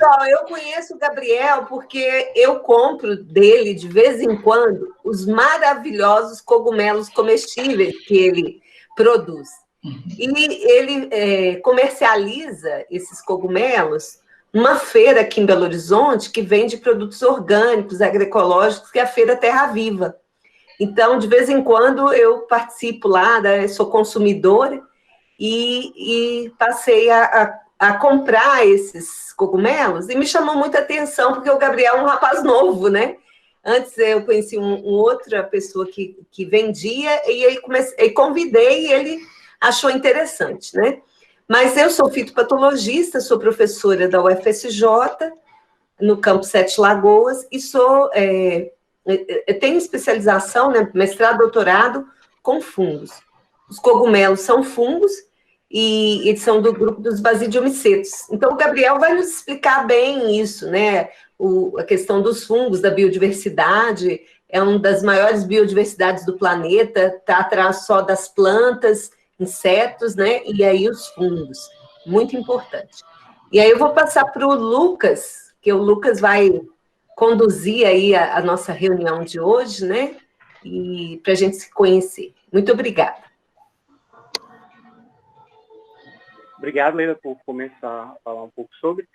Pessoal, eu conheço o Gabriel porque eu compro dele, de vez em quando, os maravilhosos cogumelos comestíveis que ele produz. E ele comercializa esses cogumelos numa feira aqui em Belo Horizonte que vende produtos orgânicos, agroecológicos, que é a Feira Terra Viva. Então, de vez em quando, eu participo lá, sou consumidora, e passei a comprar esses cogumelos, e me chamou muita atenção, porque o Gabriel é um rapaz novo, né? Antes eu conheci outra pessoa que vendia, e aí convidei, e ele achou interessante, né? Mas eu sou fitopatologista, sou professora da UFSJ, no Campo Sete Lagoas, e tenho especialização, né, mestrado, doutorado, com fungos. Os cogumelos são fungos, e eles são do grupo dos basidiomicetos. Então, o Gabriel vai nos explicar bem isso, né? A questão dos fungos, da biodiversidade, é uma das maiores biodiversidades do planeta, está atrás só das plantas, insetos, né? E aí os fungos, muito importante. E aí eu vou passar para o Lucas, que o Lucas vai conduzir aí a nossa reunião de hoje, né? E para a gente se conhecer. Muito obrigada. Obrigado, Leila, por começar a falar um pouco sobre.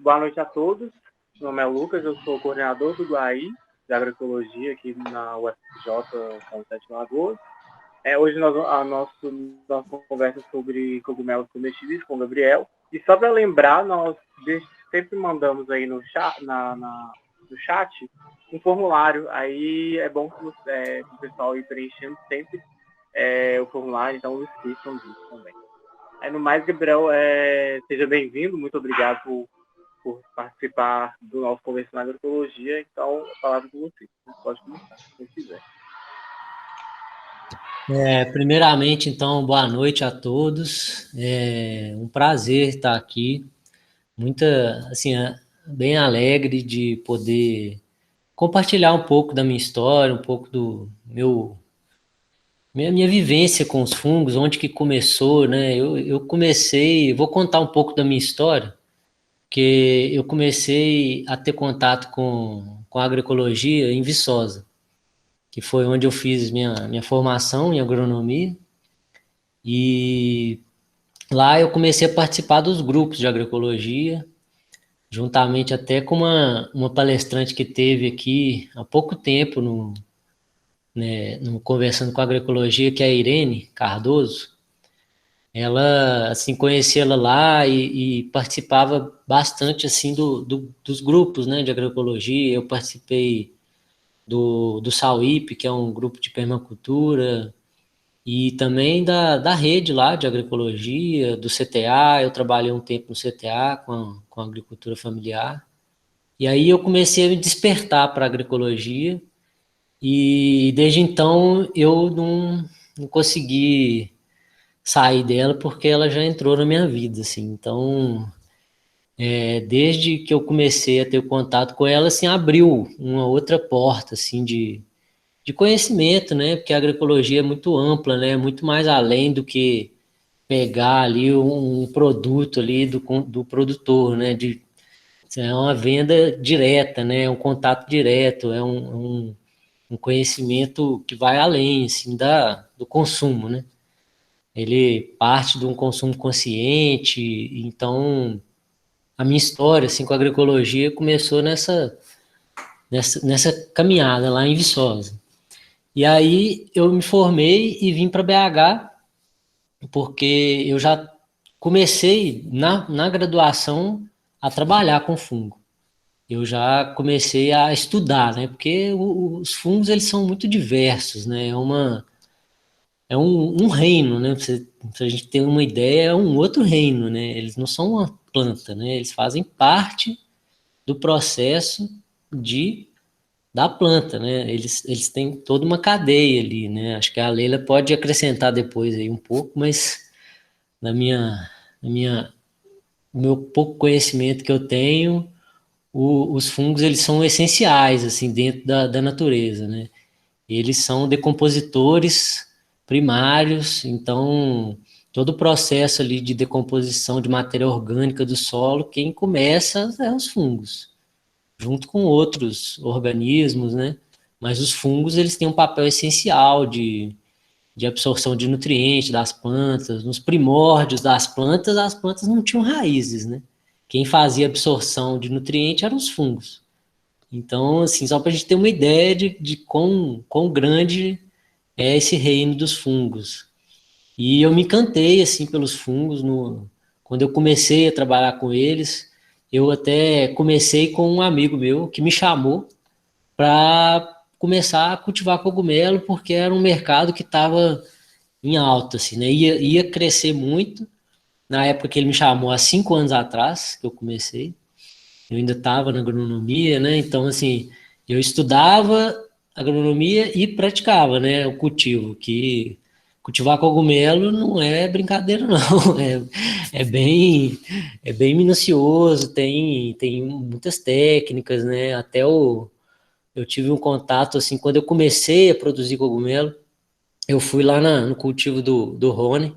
Boa noite a todos. Meu nome é Lucas, eu sou coordenador do GUAI, de agroecologia, aqui na UFJ, Campo Sete Lagoas. Hoje a nossa conversa sobre cogumelos comestíveis com o Gabriel. E só para lembrar, nós sempre mandamos aí no chat um formulário. Aí é bom que o pessoal ir preenchendo sempre o formulário, então não esqueçam disso também. No mais, Gabriel, seja bem-vindo, muito obrigado por participar do nosso Conversa na Agroecologia. Então, a palavra com você. Você pode começar, se quiser. Primeiramente, então, boa noite a todos. É um prazer estar aqui. Bem alegre de poder compartilhar um pouco da minha história, um pouco do minha vivência com os fungos, onde que começou, né? Eu vou contar um pouco da minha história, que eu comecei a ter contato com a agroecologia em Viçosa, que foi onde eu fiz minha formação em agronomia, e lá eu comecei a participar dos grupos de agroecologia, juntamente até com uma palestrante que teve aqui há pouco tempo, conversando com a agroecologia, que é a Irene Cardoso. Ela, assim, conheci ela lá e participava bastante, assim, dos grupos, né, de agroecologia. Eu participei do SAUIP, que é um grupo de permacultura, e também da rede lá de agroecologia, do CTA. Eu trabalhei um tempo no CTA com agricultura familiar. E aí eu comecei a me despertar para a agroecologia, e desde então eu não consegui sair dela, porque ela já entrou na minha vida, assim. Então, desde que eu comecei a ter contato com ela, assim, abriu uma outra porta, assim, de conhecimento, né? Porque a agroecologia é muito ampla, né? Muito mais além do que pegar ali um produto ali do produtor, né? É uma venda direta, né? É um contato direto, é um conhecimento que vai além, assim, do consumo, né? Ele parte de um consumo consciente. Então, a minha história, assim, com a agroecologia começou nessa caminhada lá em Viçosa. E aí eu me formei e vim para BH, porque eu já comecei na graduação a trabalhar com fungo. Eu já comecei a estudar, né? Porque os fungos, eles são muito diversos, né? É um reino, né? Pra gente ter uma ideia, é um outro reino, né? Eles não são uma planta, né? Eles fazem parte do processo da planta, né? Eles têm toda uma cadeia ali, né? Acho que a Leila pode acrescentar depois aí um pouco, mas no meu pouco conhecimento que eu tenho, os fungos, eles são essenciais, assim, dentro da natureza, né? Eles são decompositores primários, então todo o processo ali de decomposição de matéria orgânica do solo, quem começa é os fungos, junto com outros organismos, né? Mas os fungos, eles têm um papel essencial de absorção de nutrientes das plantas. Nos primórdios das plantas, as plantas não tinham raízes, né? Quem fazia absorção de nutrientes eram os fungos. Então, assim, só para a gente ter uma ideia de quão grande é esse reino dos fungos. E eu me encantei, assim, pelos fungos. Quando eu comecei a trabalhar com eles, eu até comecei com um amigo meu que me chamou para começar a cultivar cogumelo, porque era um mercado que estava em alta, assim, né? Ia crescer muito. Na época que ele me chamou, há 5 anos atrás, que eu comecei, eu ainda estava na agronomia, né? Então, assim, eu estudava agronomia e praticava, né, o cultivo, que cultivar cogumelo não é brincadeira, não. É, é bem minucioso, tem muitas técnicas, né? Eu tive um contato, assim, quando eu comecei a produzir cogumelo, eu fui lá no cultivo do Rony,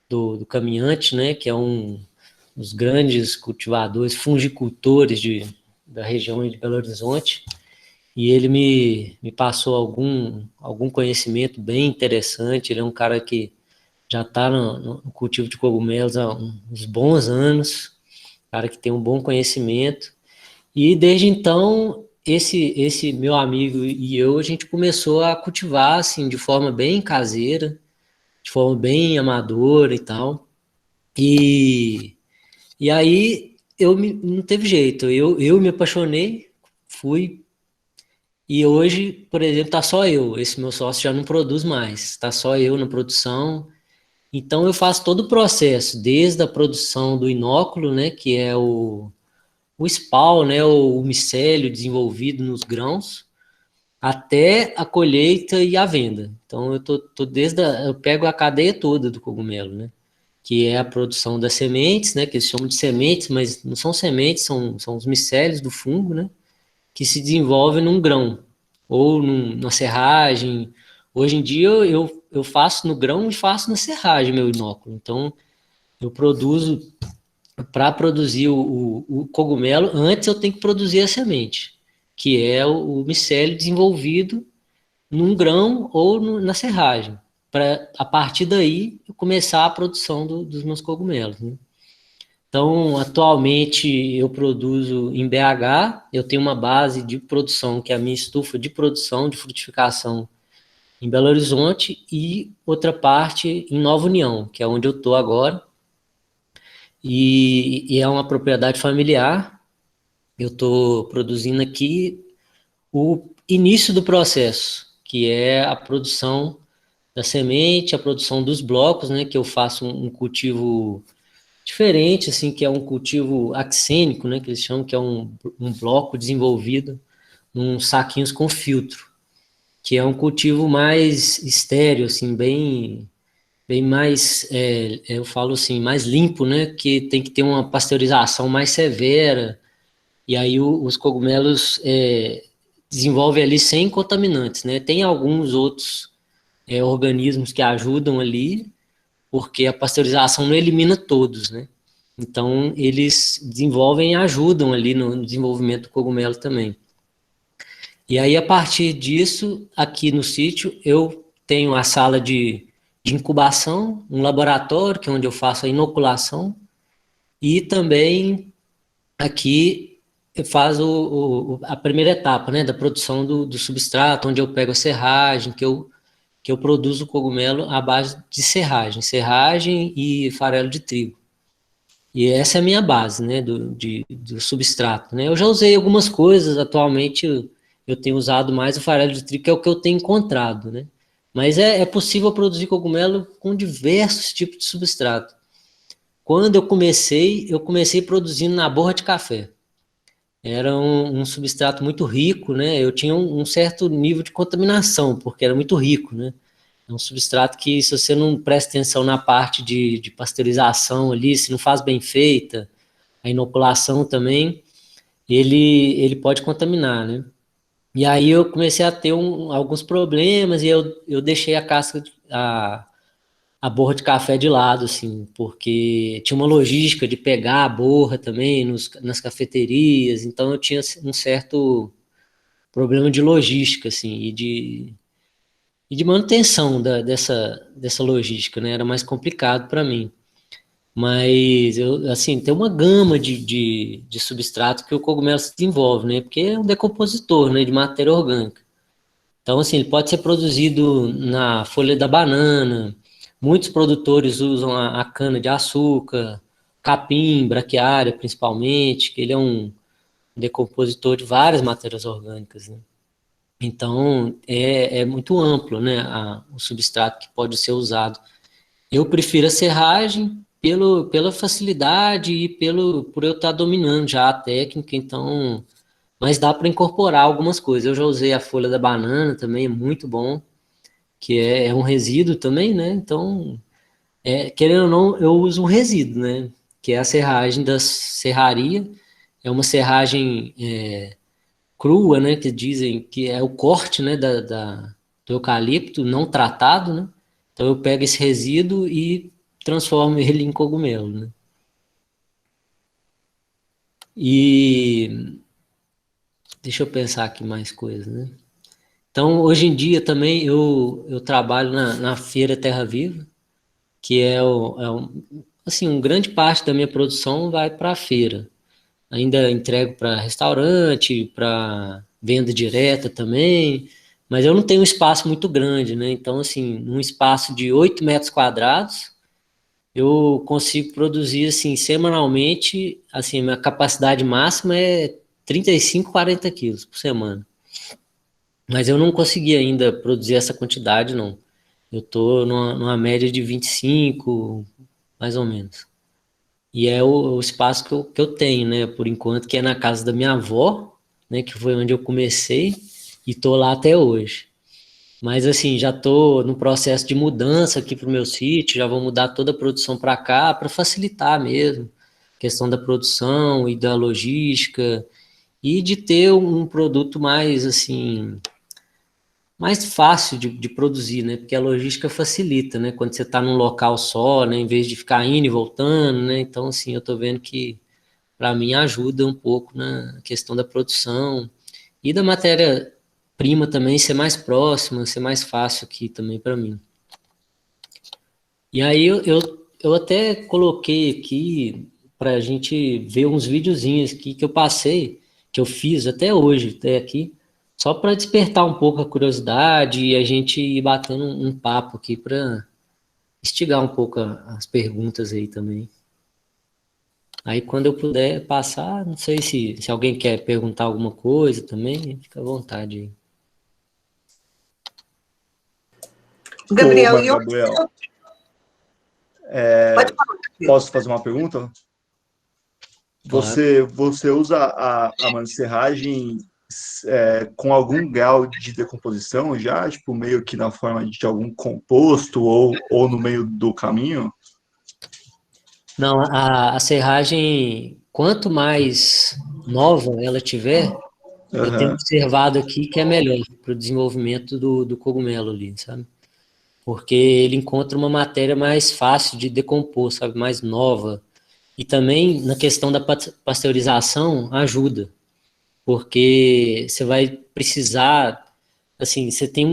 do caminhante, né, que é um dos grandes cultivadores, fungicultores da região de Belo Horizonte, e ele me passou algum conhecimento bem interessante. Ele é um cara que já está no cultivo de cogumelos há uns bons anos, cara que tem um bom conhecimento, e desde então esse meu amigo e eu, a gente começou a cultivar assim de forma bem caseira, de forma bem amadora e tal. E, e aí não teve jeito, eu me apaixonei, fui, e hoje, por exemplo, tá só eu, esse meu sócio já não produz mais, tá só eu na produção. Então eu faço todo o processo, desde a produção do inóculo, né, que é o spawn, né, o micélio desenvolvido nos grãos, até a colheita e a venda. Então eu pego a cadeia toda do cogumelo, né? Que é a produção das sementes, né? Que eles chamam de sementes, mas não são sementes, são os micélios do fungo, né? Que se desenvolvem num grão ou numa serragem. Hoje em dia eu faço no grão e faço na serragem meu inóculo. Então eu produzo, para produzir o cogumelo, antes eu tenho que produzir a semente, que é o micélio desenvolvido num grão ou na serragem, para a partir daí eu começar a produção dos meus cogumelos, né? Então, atualmente eu produzo em BH, eu tenho uma base de produção, que é a minha estufa de produção, de frutificação em Belo Horizonte, e outra parte em Nova União, que é onde eu estou agora, e é uma propriedade familiar. Eu estou produzindo aqui o início do processo, que é a produção da semente, a produção dos blocos, né, que eu faço um cultivo diferente, assim, que é um cultivo axênico, né, que eles chamam, que é um bloco desenvolvido em saquinhos com filtro, que é um cultivo mais estéreo, assim, bem mais, eu falo assim, mais limpo, né, que tem que ter uma pasteurização mais severa, e aí os cogumelos desenvolvem ali sem contaminantes, né? Tem alguns outros organismos que ajudam ali, porque a pasteurização não elimina todos, né? Então, eles desenvolvem e ajudam ali no desenvolvimento do cogumelo também. E aí, a partir disso, aqui no sítio, eu tenho a sala de incubação, um laboratório, que é onde eu faço a inoculação, e também aqui eu faço a primeira etapa, né, da produção do substrato, onde eu pego a serragem, que eu produzo o cogumelo à base de serragem e farelo de trigo. E essa é a minha base, né, do substrato, né? Eu já usei algumas coisas, atualmente eu tenho usado mais o farelo de trigo, que é o que eu tenho encontrado, né? Mas é possível produzir cogumelo com diversos tipos de substrato. Quando eu comecei produzindo na borra de café. Era um substrato muito rico, né? Eu tinha um certo nível de contaminação, porque era muito rico, né? É um substrato que, se você não presta atenção na parte de pasteurização ali, se não faz bem feita, a inoculação também, ele pode contaminar, né? E aí eu comecei a ter alguns problemas, e eu deixei a casca, a borra de café de lado, assim, porque tinha uma logística de pegar a borra também nas cafeterias, então eu tinha um certo problema de logística, assim, e de manutenção dessa logística, né? Era mais complicado para mim. Mas, assim, tem uma gama de substrato que o cogumelo se desenvolve, né? Porque é um decompositor, né? De matéria orgânica. Então, assim, ele pode ser produzido na folha da banana. Muitos produtores usam a cana de açúcar, capim, braquiária, principalmente, que ele é um decompositor de várias matérias orgânicas, né? Então, é muito amplo, né, o substrato que pode ser usado. Eu prefiro a serragem pela facilidade e por eu estar dominando já a técnica, então, mas dá para incorporar algumas coisas. Eu já usei a folha da banana também, é muito bom, que é um resíduo também, né? Então, querendo ou não, eu uso um resíduo, né? Que é a serragem da serraria, é uma serragem crua, né? Que dizem que é o corte, né? Do eucalipto não tratado, né? Então eu pego esse resíduo e transformo ele em cogumelo, né? E deixa eu pensar aqui mais coisas, né? Então, hoje em dia também eu trabalho na Feira Terra Viva, que assim, uma grande parte da minha produção vai para a feira. Ainda entrego para restaurante, para venda direta também, mas eu não tenho um espaço muito grande, né? Então, assim, num espaço de 8 metros quadrados, eu consigo produzir, assim, semanalmente, assim, minha capacidade máxima é 35, 40 quilos por semana. Mas eu não consegui ainda produzir essa quantidade, não. Eu estou numa média de 25, mais ou menos. E é o espaço que eu tenho, né, por enquanto, que é na casa da minha avó, né, que foi onde eu comecei, e estou lá até hoje. Mas, assim, já estou no processo de mudança aqui para o meu sítio, já vou mudar toda a produção para cá, para facilitar mesmo, a questão da produção e da logística, e de ter um produto mais, assim, mais fácil de produzir, né? Porque a logística facilita, né? Quando você está num local só, né? Em vez de ficar indo e voltando, né? Então, assim, eu estou vendo que, para mim, ajuda um pouco na questão da produção e da matéria-prima também ser mais próxima, ser mais fácil aqui também para mim. E aí eu até coloquei aqui para a gente ver uns videozinhos aqui que eu passei, que eu fiz até hoje, até aqui, só para despertar um pouco a curiosidade e a gente ir batendo um papo aqui para instigar um pouco as perguntas aí também. Aí quando eu puder passar, não sei se alguém quer perguntar alguma coisa também, fica à vontade aí. Gabriel, Ô, Gabriel, pode falar. posso fazer uma pergunta? Claro. Você usa a manserragem com algum grau de decomposição já, tipo, meio que na forma de algum composto ou no meio do caminho? Não, a serragem, quanto mais nova ela tiver, eu tenho Aham. observado aqui que é melhor para o desenvolvimento do cogumelo ali, sabe? Porque ele encontra uma matéria mais fácil de decompor, sabe? Mais nova. E também na questão da pasteurização ajuda, porque você vai precisar, assim, você tem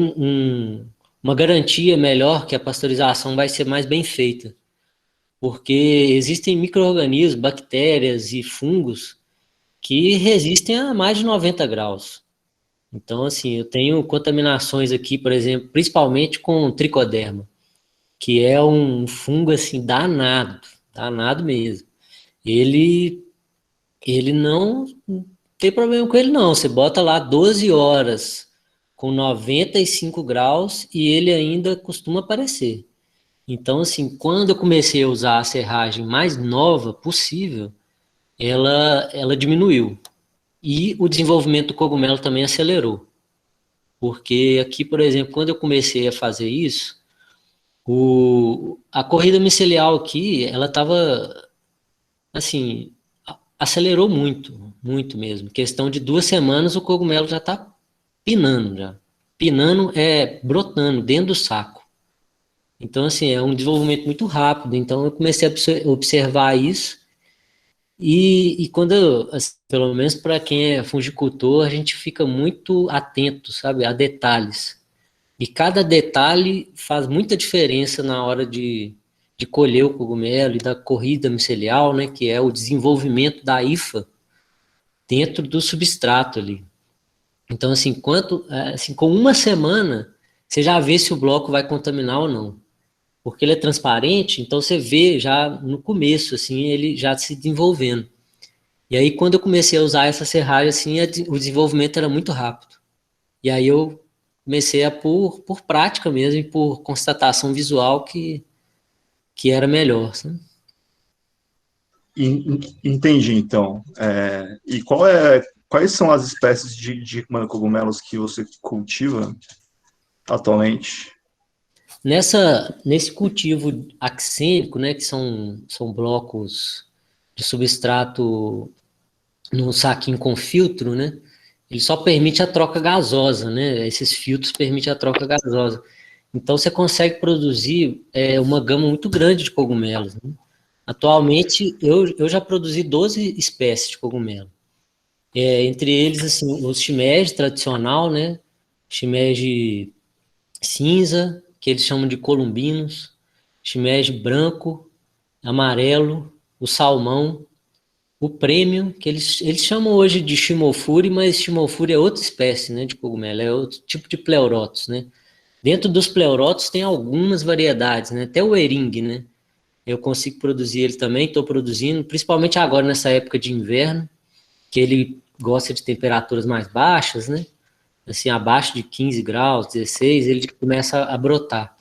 uma garantia melhor que a pasteurização vai ser mais bem feita, porque existem micro-organismos, bactérias e fungos que resistem a mais de 90 graus. Então, assim, eu tenho contaminações aqui, por exemplo, principalmente com tricoderma, que é um fungo, assim, danado, danado mesmo. Ele não tem problema com ele, não. Você bota lá 12 horas com 95 graus e ele ainda costuma aparecer. Então, assim, quando eu comecei a usar a serragem mais nova possível, ela diminuiu. E o desenvolvimento do cogumelo também acelerou. Porque aqui, por exemplo, quando eu comecei a fazer isso, a corrida micelial aqui, ela estava, assim, acelerou muito, muito mesmo. Questão de 2 semanas o cogumelo já está pinando já. Pinando é brotando dentro do saco. Então, assim, é um desenvolvimento muito rápido. Então, eu comecei a observar isso. E quando, assim, pelo menos para quem é fungicultor, a gente fica muito atento, sabe, a detalhes. E cada detalhe faz muita diferença na hora de colher o cogumelo e da corrida micelial, né, que é o desenvolvimento da hifa dentro do substrato ali. Então, assim, com uma semana, você já vê se o bloco vai contaminar ou não. Porque ele é transparente, então você vê já no começo, assim, ele já se desenvolvendo. E aí, quando eu comecei a usar essa serragem, assim, o desenvolvimento era muito rápido. E aí eu comecei por prática mesmo, e por constatação visual que era melhor, sabe? Entendi, então. E quais são as espécies de cogumelos que você cultiva atualmente? Nesse cultivo axênico, né, que são blocos de substrato num saquinho com filtro, né, ele só permite a troca gasosa, né, esses filtros permitem a troca gasosa. Então, você consegue produzir uma gama muito grande de cogumelos, né? Atualmente, eu já produzi 12 espécies de cogumelo. Entre eles, assim, o shimeji tradicional, né, shimeji cinza, que eles chamam de columbinos, shimeji branco, amarelo, o salmão, o premium, que eles chamam hoje de shimofuri, mas shimofuri é outra espécie, né, de cogumelo, é outro tipo de pleurotus, né. Dentro dos pleurotus tem algumas variedades, né, até o ering, né, eu consigo produzir ele também, estou produzindo, principalmente agora nessa época de inverno, que ele gosta de temperaturas mais baixas, né, assim, abaixo de 15 graus, 16, ele começa a brotar.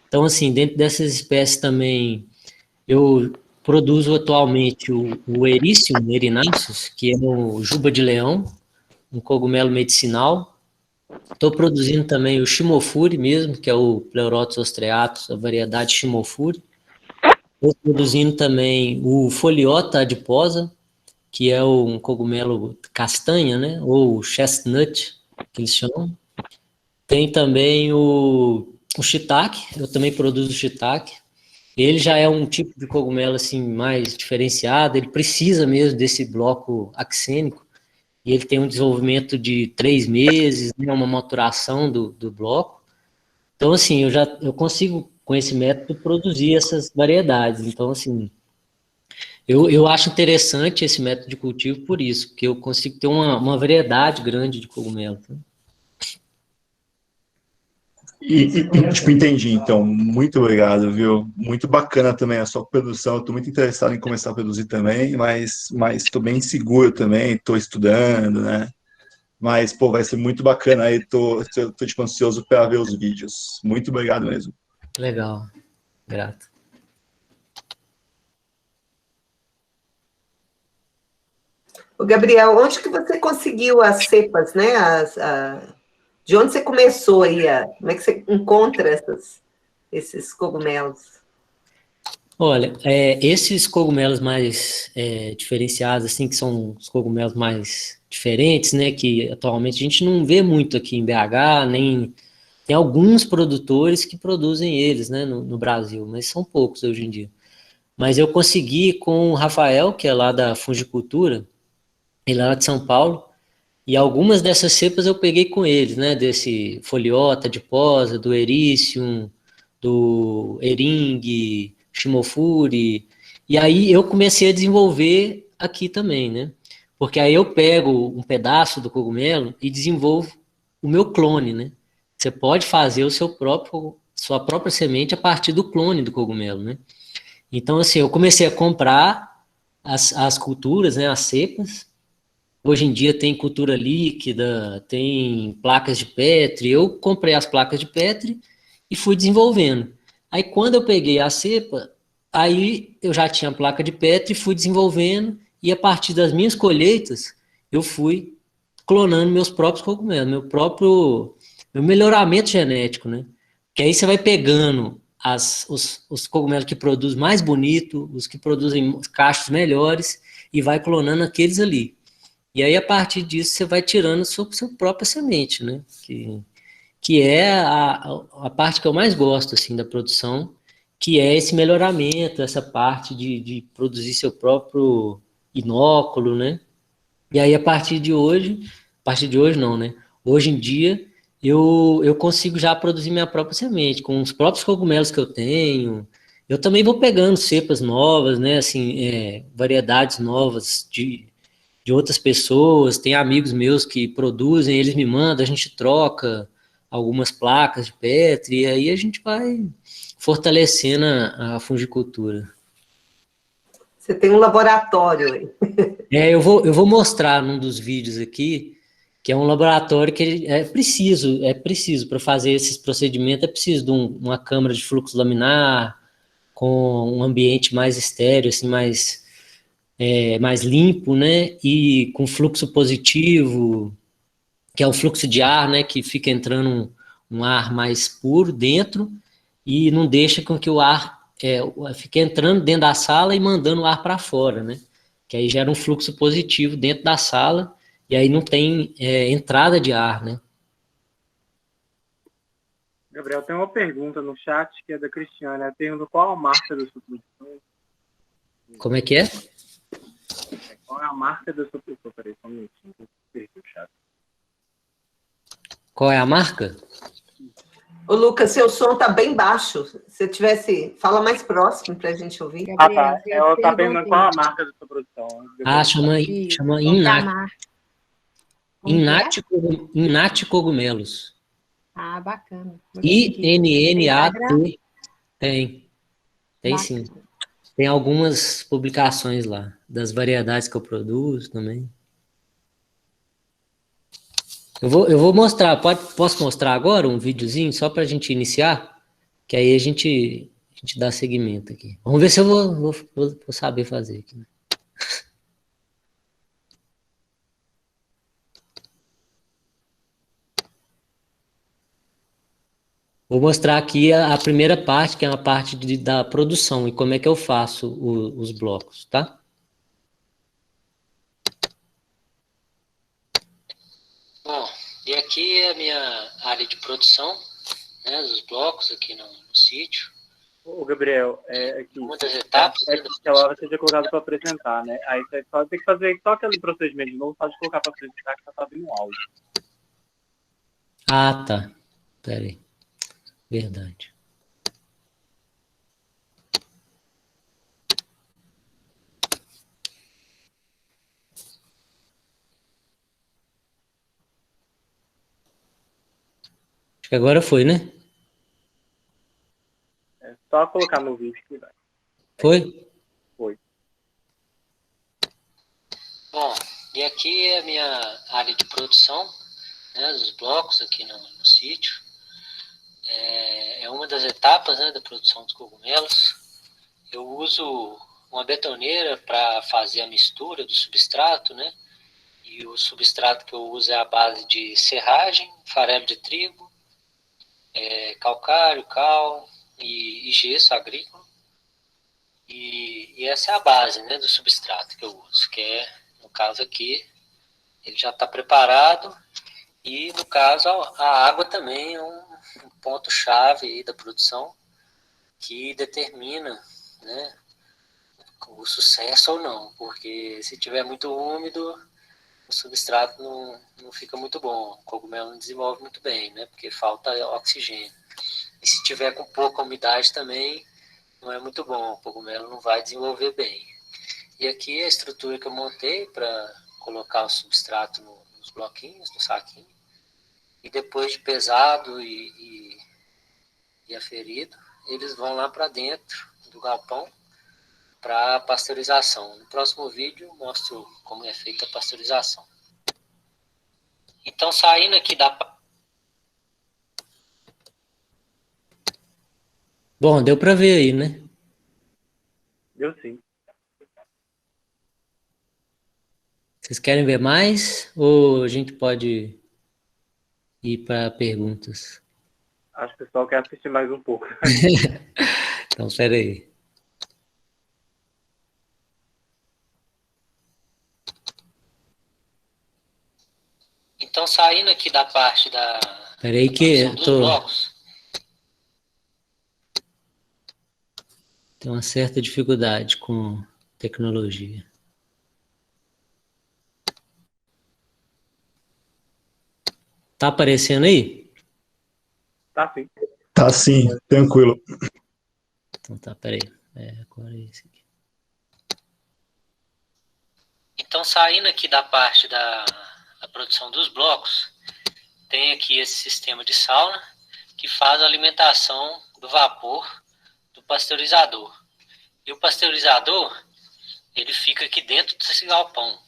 Então, assim, dentro dessas espécies também, eu produzo atualmente o Ericium erinaceus, que é o juba de leão, um cogumelo medicinal. Estou produzindo também o Shimofuri mesmo, que é o Pleurotus ostreatus, a variedade Shimofuri. Estou produzindo também o Foliota adiposa, que é um cogumelo castanha, né? Ou chestnut, que eles chamam. Tem também o shiitake, eu também produzo shiitake. Ele já é um tipo de cogumelo assim mais diferenciado, ele precisa mesmo desse bloco axênico, e ele tem um desenvolvimento de 3 meses, né, uma maturação do bloco. Então, assim, eu consigo, com esse método, produzir essas variedades. Então, assim, eu acho interessante esse método de cultivo por isso, porque eu consigo ter uma variedade grande de cogumelos. Né? Tipo, entendi, então. Muito obrigado, viu? Muito bacana também a sua produção. Estou muito interessado em começar a produzir também, mas estou bem seguro também, estou estudando, né? Mas, pô, vai ser muito bacana aí. Tô tipo, ansioso para ver os vídeos. Muito obrigado mesmo. Legal, grato. O Gabriel, onde que você conseguiu as cepas, né? De onde você começou aí? Como é que você encontra esses cogumelos? Olha, esses cogumelos mais diferenciados, assim, que são os cogumelos mais diferentes, né, que atualmente a gente não vê muito aqui em BH, nem tem alguns produtores que produzem eles, né, no Brasil, mas são poucos hoje em dia. Mas eu consegui com o Rafael, que é lá da Fungicultura, ele é lá de São Paulo, e algumas dessas cepas eu peguei com eles, né, desse Foliota de Posa, do Ericium, do Ering, Shimofuri, e aí eu comecei a desenvolver aqui também, né, porque aí eu pego um pedaço do cogumelo e desenvolvo o meu clone, né, você pode fazer sua própria semente a partir do clone do cogumelo, né, então assim, eu comecei a comprar as culturas, né, as cepas. Hoje em dia tem cultura líquida, tem placas de Petri. Eu comprei as placas de Petri e fui desenvolvendo. Aí quando eu peguei a cepa, aí eu já tinha a placa de Petri, fui desenvolvendo e a partir das minhas colheitas eu fui clonando meus próprios cogumelos, meu melhoramento genético, né? Que aí você vai pegando os cogumelos que produzem mais bonito, os que produzem cachos melhores e vai clonando aqueles ali. E aí, a partir disso, você vai tirando sua própria semente, né? Que que é a parte que eu mais gosto, assim, da produção, que é esse melhoramento, essa parte de produzir seu próprio inóculo, né? E aí, a partir de hoje não, né? Hoje em dia, eu consigo já produzir minha própria semente, com os próprios cogumelos que eu tenho. Eu também vou pegando cepas novas, né? Assim, variedades novas de outras pessoas. Tem amigos meus que produzem, eles me mandam, a gente troca algumas placas de Petri, e aí a gente vai fortalecendo a fungicultura. Você tem um laboratório aí. Eu vou mostrar num dos vídeos aqui, que é um laboratório que é preciso para fazer esses procedimentos, é preciso de uma câmara de fluxo laminar, com um ambiente mais estéreo, assim, mais limpo, né, e com fluxo positivo, que é o fluxo de ar, né, que fica entrando um ar mais puro dentro, e não deixa com que o ar fique entrando dentro da sala e mandando o ar para fora, né? Que aí gera um fluxo positivo dentro da sala e aí não tem entrada de ar, né? Gabriel, tem uma pergunta no chat que é da Cristiane. Ela pergunta qual a marca da sua produção. Como é que é? Qual é a marca da sua produção? Peraí, só um minutinho. Perdi o chat. Qual é a marca? Ô, Lucas, seu som está bem baixo. Se tivesse, fala mais próximo para a gente ouvir. Tá. Ela está perguntando qual a marca da sua produção. Chama Innat Cogumelos. Ah, bacana. INNAT. Tem Bacana. sim. Tem algumas publicações lá, das variedades que eu produzo também. Eu vou mostrar, posso mostrar agora um videozinho, só para a gente iniciar? Que aí a gente dá seguimento aqui. Vamos ver se eu vou saber fazer aqui. Vou mostrar aqui a primeira parte, que é a parte da produção, e como é que eu faço os blocos, tá? Bom, e aqui é a minha área de produção, né, dos blocos aqui no sítio. Ô, Gabriel, aqui, uma das etapas... que ela vai ser colocada para apresentar, né? Aí você só tem que fazer só aquele procedimento de novo, só de colocar para apresentar, que já está vindo um áudio. Ah, tá. Pera aí. Verdade. Acho que agora foi, né? É só colocar no vídeo que vai. Foi? Foi. Bom, e aqui é a minha área de produção, né, dos blocos aqui no sítio. É uma das etapas, né, da produção dos cogumelos. Eu uso uma betoneira para fazer a mistura do substrato, né? E o substrato que eu uso é a base de serragem, farelo de trigo, calcário, cal e gesso agrícola. E essa é a base, né, do substrato que eu uso, que é, no caso aqui, ele já está preparado. E, no caso, a água também é um ponto-chave da produção que determina, né, o sucesso ou não, porque se tiver muito úmido, o substrato não fica muito bom, o cogumelo não desenvolve muito bem, né, porque falta oxigênio. E se tiver com pouca umidade também, não é muito bom, o cogumelo não vai desenvolver bem. E aqui a estrutura que eu montei para colocar o substrato nos bloquinhos, no saquinho, e depois de pesado e aferido, eles vão lá para dentro do galpão para pasteurização. No próximo vídeo mostro como é feita a pasteurização. Então, saindo aqui da... Bom, deu para ver aí, né? Deu sim. Vocês querem ver mais ou a gente pode ir para perguntas? Acho que o pessoal quer assistir mais um pouco. Então, espera aí. Então, saindo aqui da parte da... Peraí que eu tenho uma certa dificuldade com tecnologia. Tá aparecendo aí? Tá sim. Tá sim, tranquilo. Então tá, peraí. Agora é esse aqui. Então, saindo aqui da parte da produção dos blocos, tem aqui esse sistema de sauna que faz a alimentação do vapor do pasteurizador. E o pasteurizador, ele fica aqui dentro desse galpão.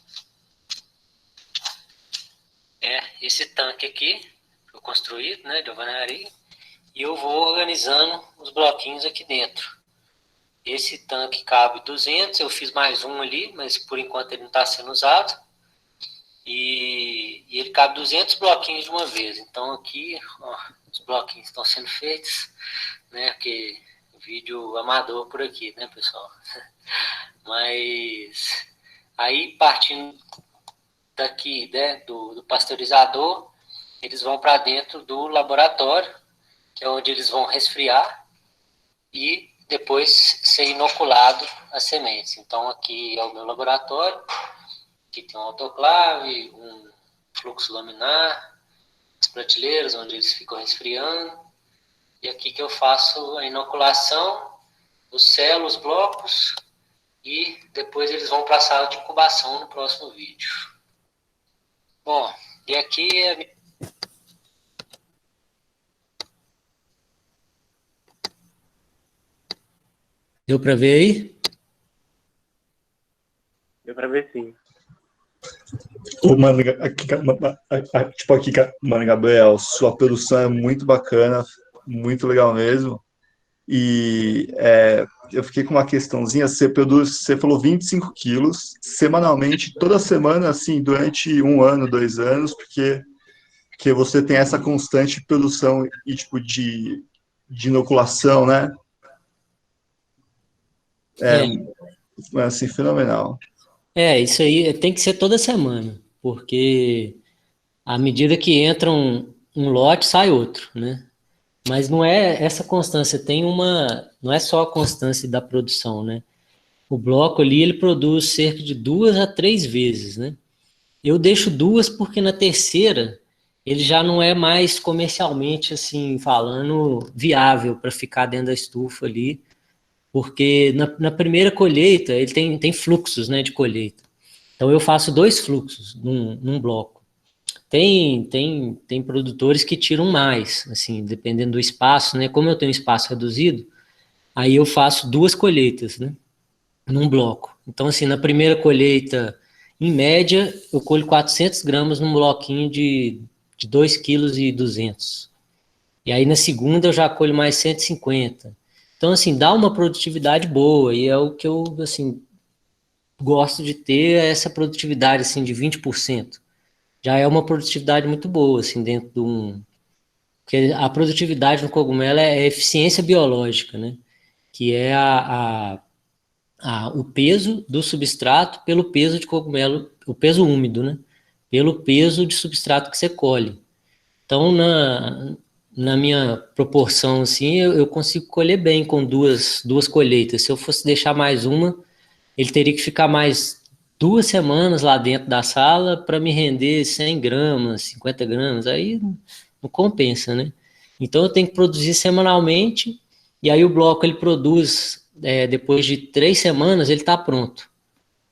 Esse tanque aqui, foi construído, né, de alvenaria, e eu vou organizando os bloquinhos aqui dentro. Esse tanque cabe 200, eu fiz mais um ali, mas por enquanto ele não está sendo usado. E ele cabe 200 bloquinhos de uma vez. Então aqui, ó, os bloquinhos estão sendo feitos, né, porque vídeo amador por aqui, né, pessoal? Mas aí, partindo daqui, né, do pasteurizador, eles vão para dentro do laboratório, que é onde eles vão resfriar e depois ser inoculado as sementes. Então aqui é o meu laboratório, aqui tem um autoclave, um fluxo laminar, as prateleiras onde eles ficam resfriando, e aqui que eu faço a inoculação, os celos, os blocos, e depois eles vão para a sala de incubação no próximo vídeo. Bom, e aqui é... Deu para ver aí? Deu para ver sim. Mano, mano, Gabriel, sua produção é muito bacana, muito legal mesmo. E eu fiquei com uma questãozinha, você falou 25 quilos semanalmente, toda semana, assim, durante 1 ano, 2 anos, porque você tem essa constante produção e tipo de inoculação, né? Assim, fenomenal. Isso aí tem que ser toda semana, porque à medida que entra um lote, sai outro, né? Mas não é essa constância, não é só a constância da produção, né? O bloco ali, ele produz cerca de 2 a 3 vezes, né? Eu deixo 2 porque na terceira ele já não é mais comercialmente, assim, falando, viável para ficar dentro da estufa ali, porque na primeira colheita ele tem fluxos, né, de colheita. Então eu faço 2 fluxos num bloco. Tem produtores que tiram mais, assim, dependendo do espaço, né? Como eu tenho espaço reduzido, aí eu faço 2 colheitas, né, num bloco. Então, assim, na primeira colheita, em média, eu colho 400 gramas num bloquinho de 2,2 kg. E aí na segunda eu já colho mais 150. Então, assim, dá uma produtividade boa, e é o que eu, assim, gosto de ter, essa produtividade, assim, de 20%. Já é uma produtividade muito boa, assim, dentro de um... Porque a produtividade no cogumelo é eficiência biológica, né? Que é o peso do substrato pelo peso de cogumelo, o peso úmido, né? Pelo peso de substrato que você colhe. Então, na minha proporção, assim, eu consigo colher bem com duas colheitas. Se eu fosse deixar mais uma, ele teria que ficar mais 2 semanas lá dentro da sala para me render 100 gramas, 50 gramas, aí não compensa, né? Então eu tenho que produzir semanalmente, e aí o bloco ele produz, depois de 3 semanas, ele está pronto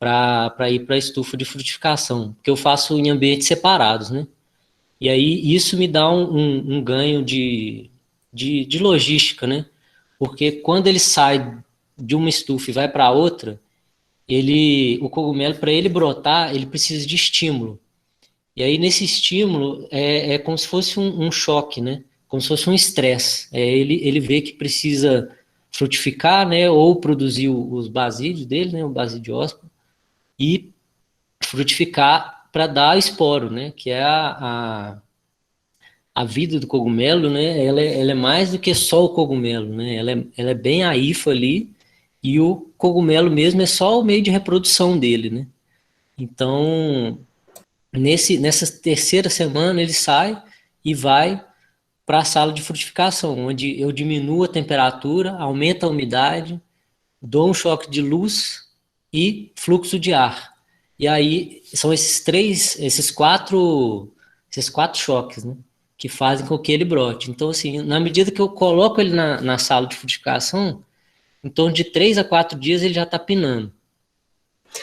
para ir para a estufa de frutificação, porque eu faço em ambientes separados, né? E aí isso me dá um ganho de logística, né? Porque quando ele sai de uma estufa e vai para outra, o cogumelo, para ele brotar, ele precisa de estímulo. E aí, nesse estímulo, é como se fosse um choque, né? Como se fosse um estresse. Ele vê que precisa frutificar, né? Ou produzir os basídeos dele, né? O basidiósporo, e frutificar para dar esporo, né? Que é a vida do cogumelo, né? Ela é mais do que só o cogumelo, né? Ela é bem a hifa ali, e o cogumelo mesmo é só o meio de reprodução dele, né? Então, nessa terceira semana ele sai e vai para a sala de frutificação, onde eu diminuo a temperatura, aumento a umidade, dou um choque de luz e fluxo de ar. E aí são esses quatro choques, né, que fazem com que ele brote. Então, assim, na medida que eu coloco ele na sala de frutificação, em torno de 3 a 4 dias ele já está pinando.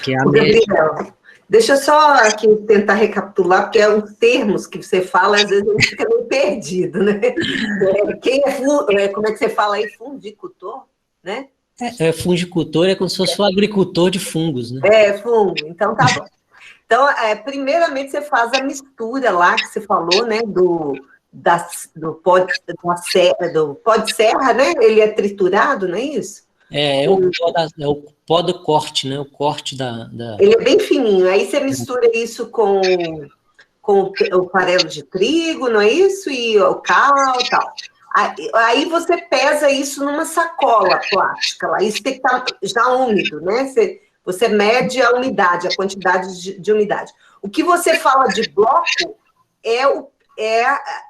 Que é a média. Gabriel, deixa eu só aqui tentar recapitular, porque é uns termos que você fala, às vezes a gente fica meio perdido, né? Como é que você fala aí? Fundicultor, né? Fungicultor é como se fosse o agricultor de fungos, né? Fungo, então tá bom. Então, primeiramente você faz a mistura lá que você falou, né? Do pó de serra, né? Ele é triturado, não é isso? É o pó do corte, né? O corte da... Ele é bem fininho. Aí você mistura isso com o farelo de trigo, não é isso? E o cal e tal. Aí você pesa isso numa sacola plástica lá. Isso tem que estar já úmido, né? Você mede a umidade, a quantidade de umidade. O que você fala de bloco é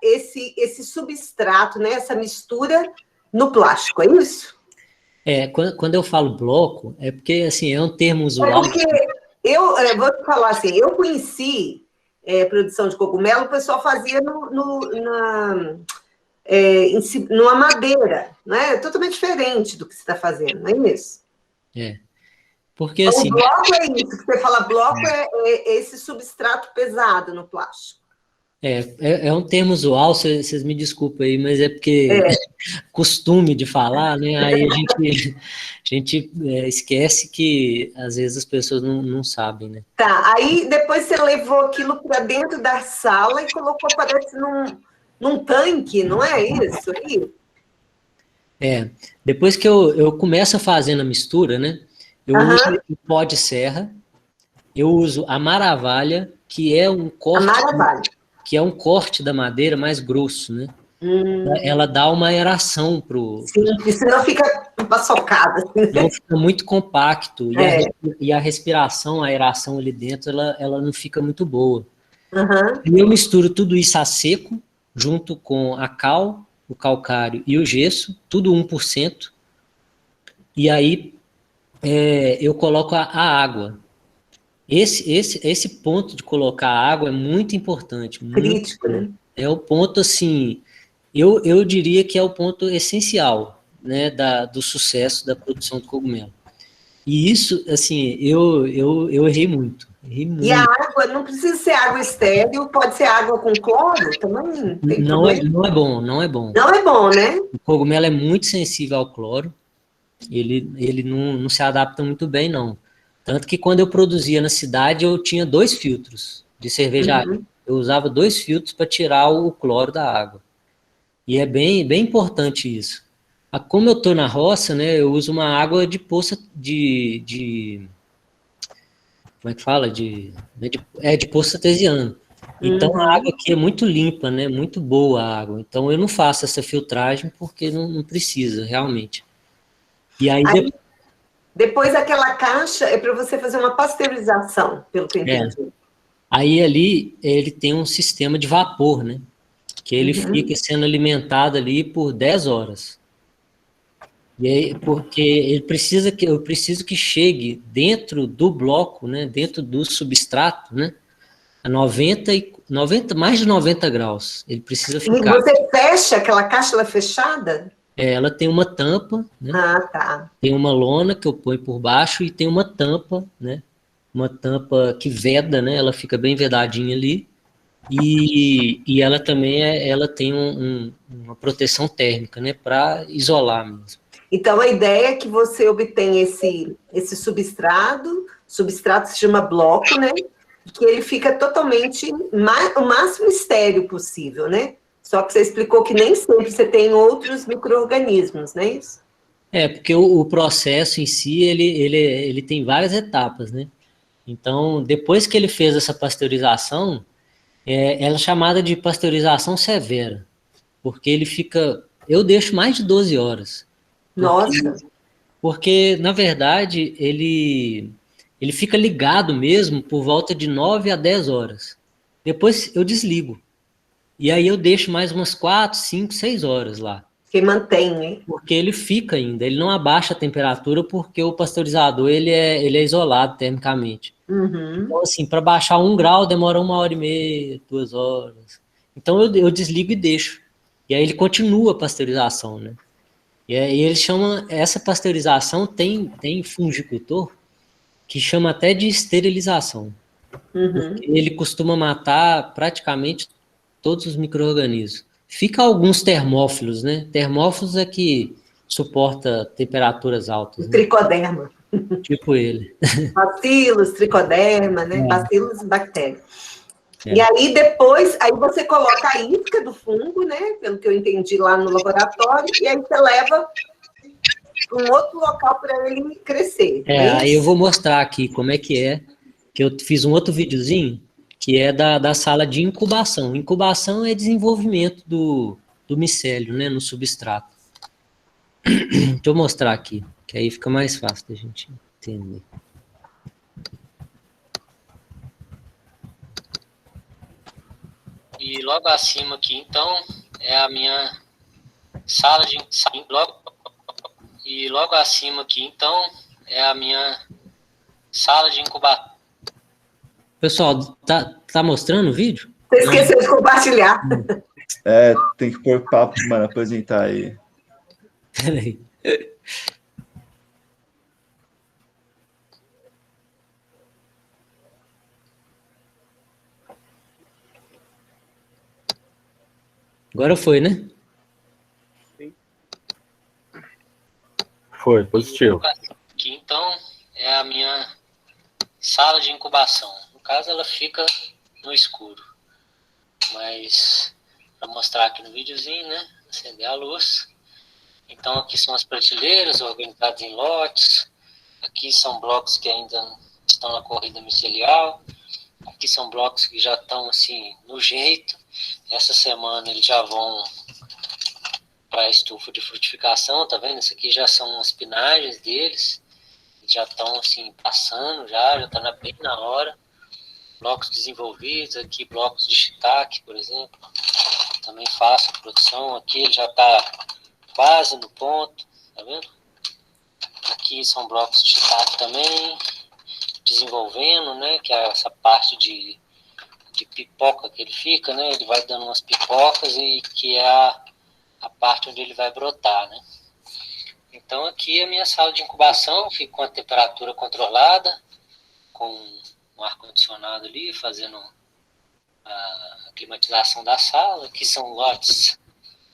esse substrato, né? Essa mistura no plástico, é isso? Quando eu falo bloco, é porque, assim, é um termo usual. Porque eu vou te falar assim, eu conheci produção de cogumelo, o pessoal fazia numa madeira, né? Totalmente diferente do que você está fazendo, não é isso? Porque, então, assim... O bloco é isso, que você fala bloco é esse substrato pesado no plástico. É um termo usual, vocês me desculpem aí, mas é porque costume de falar, né? Aí a gente esquece que às vezes as pessoas não sabem, né? Tá, aí depois você levou aquilo para dentro da sala e colocou, parece, num tanque, não é isso aí? Depois que eu começo fazendo a mistura, né? Eu uso o pó de serra, eu uso a maravalha, que é um corte... que é um corte da madeira mais grosso, né? Ela dá uma aeração pro... Sim, senão fica paçocada. Não fica muito compacto, e a respiração, a aeração ali dentro, ela não fica muito boa. E eu misturo tudo isso a seco, junto com a cal, o calcário e o gesso, tudo 1%, e aí eu coloco a água. Esse ponto de colocar água é muito importante. Crítico, né? É o ponto, assim, eu diria que é o ponto essencial, né, do sucesso da produção de cogumelo. E isso, assim, eu errei muito. E a água, não precisa ser água estéril, pode ser água com cloro também? Não é bom. Não é bom, né? O cogumelo é muito sensível ao cloro, ele não se adapta muito bem, não. Tanto que quando eu produzia na cidade, eu tinha 2 filtros de cervejaria. Eu usava 2 filtros para tirar o cloro da água. E é bem, bem importante isso. Como eu estou na roça, né, eu uso uma água de poça como é que fala? De poço artesiano. Então a água aqui é muito limpa, né? Muito boa a água. Então eu não faço essa filtragem porque não precisa, realmente. E aí depois aquela caixa é para você fazer uma pasteurização, pelo que eu entendi. Aí ali ele tem um sistema de vapor, né? Que ele fica sendo alimentado ali por 10 horas. E aí, porque eu preciso que chegue dentro do bloco, né? Dentro do substrato, né? A 90, mais de 90 graus. Ele precisa ficar. E você fecha aquela caixa, ela é fechada? Ela tem uma tampa, né? Tá. Tem uma lona que eu ponho por baixo e tem uma tampa, né? Uma tampa que veda, né? Ela fica bem vedadinha ali. E ela também ela tem uma proteção térmica, né? Para isolar mesmo. Então a ideia é que você obtenha esse substrato se chama bloco, né? Que ele fica totalmente o máximo estéril possível, né? Só que você explicou que nem sempre você tem outros micro-organismos, não é isso? Porque o processo em si, ele tem várias etapas, né? Então, depois que ele fez essa pasteurização, ela é chamada de pasteurização severa, porque ele fica... Eu deixo mais de 12 horas. Nossa! Porque, na verdade, ele fica ligado mesmo por volta de 9 a 10 horas. Depois eu desligo. E aí eu deixo mais umas 4, 5, 6 horas lá. Que mantém, né? Porque ele fica ainda, ele não abaixa a temperatura porque o pasteurizador ele é isolado termicamente. Uhum. Então, assim, para baixar 1 grau demora 1h30, 2 horas. Então eu desligo e deixo. E aí ele continua a pasteurização, né? E aí ele chama, essa pasteurização tem fungicultor que chama até de esterilização. Uhum. Ele costuma matar praticamente todos os micro-organismos. Fica alguns termófilos, né? Termófilos é que suporta temperaturas altas, O né? tricoderma. Tipo ele. Bacilos, tricoderma, né? Bacilos e bactérias. É. E aí depois, aí você coloca a isca do fungo, né? Pelo que eu entendi lá no laboratório, e aí você leva para um outro local para ele crescer. Aí eu vou mostrar aqui como é, que eu fiz um outro videozinho, que é da sala de incubação. Incubação é desenvolvimento do micélio, né, no substrato. Deixa eu mostrar aqui, que aí fica mais fácil da gente entender. E logo acima aqui, então, é a minha sala de logo acima aqui, então, é a minha sala de incubação. Pessoal, tá mostrando o vídeo? Você esqueceu de compartilhar. Tem que pôr papo, mano, apresentar aí. Peraí. Agora foi, né? Foi, positivo. Aqui, então, é a minha sala de incubação. No caso, ela fica no escuro. Mas, para mostrar aqui no videozinho, né? Acender a luz. Então, aqui são as prateleiras organizadas em lotes. Aqui são blocos que ainda estão na corrida micelial. Aqui são blocos que já estão, assim, no jeito. Essa semana eles já vão para a estufa de frutificação, tá vendo? Isso aqui já são as pinagens deles. Já estão, assim, passando, já está bem na hora. Blocos desenvolvidos, aqui blocos de shiitake, por exemplo. Também faço a produção. Aqui ele já está quase no ponto, tá vendo? Aqui são blocos de shiitake também, desenvolvendo, né? Que é essa parte de pipoca que ele fica, né? Ele vai dando umas pipocas e que é a parte onde ele vai brotar, né? Então aqui é a minha sala de incubação, fica com a temperatura controlada, com um ar-condicionado ali, fazendo a climatização da sala. Aqui são lotes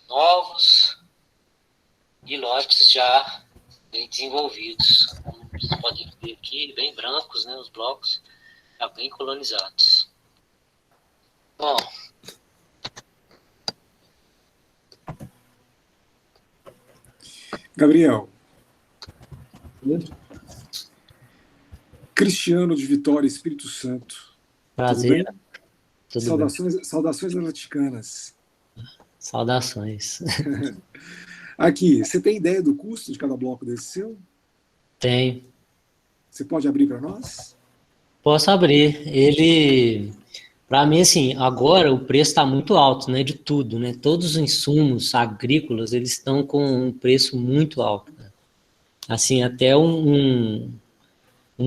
novos e lotes já bem desenvolvidos, como vocês podem ver aqui, bem brancos, né, os blocos já bem colonizados. Bom, Gabriel. Cristiano de Vitória, Espírito Santo. prazer. Tudo bem? Saudações atlanticanas. Saudações. Aqui, você tem ideia do custo de cada bloco desse seu? Tem. Você pode abrir para nós? Posso abrir. Ele, para mim, assim, agora o preço está muito alto, né, de tudo, né? Todos os insumos agrícolas, eles estão com um preço muito alto, né? Assim, até um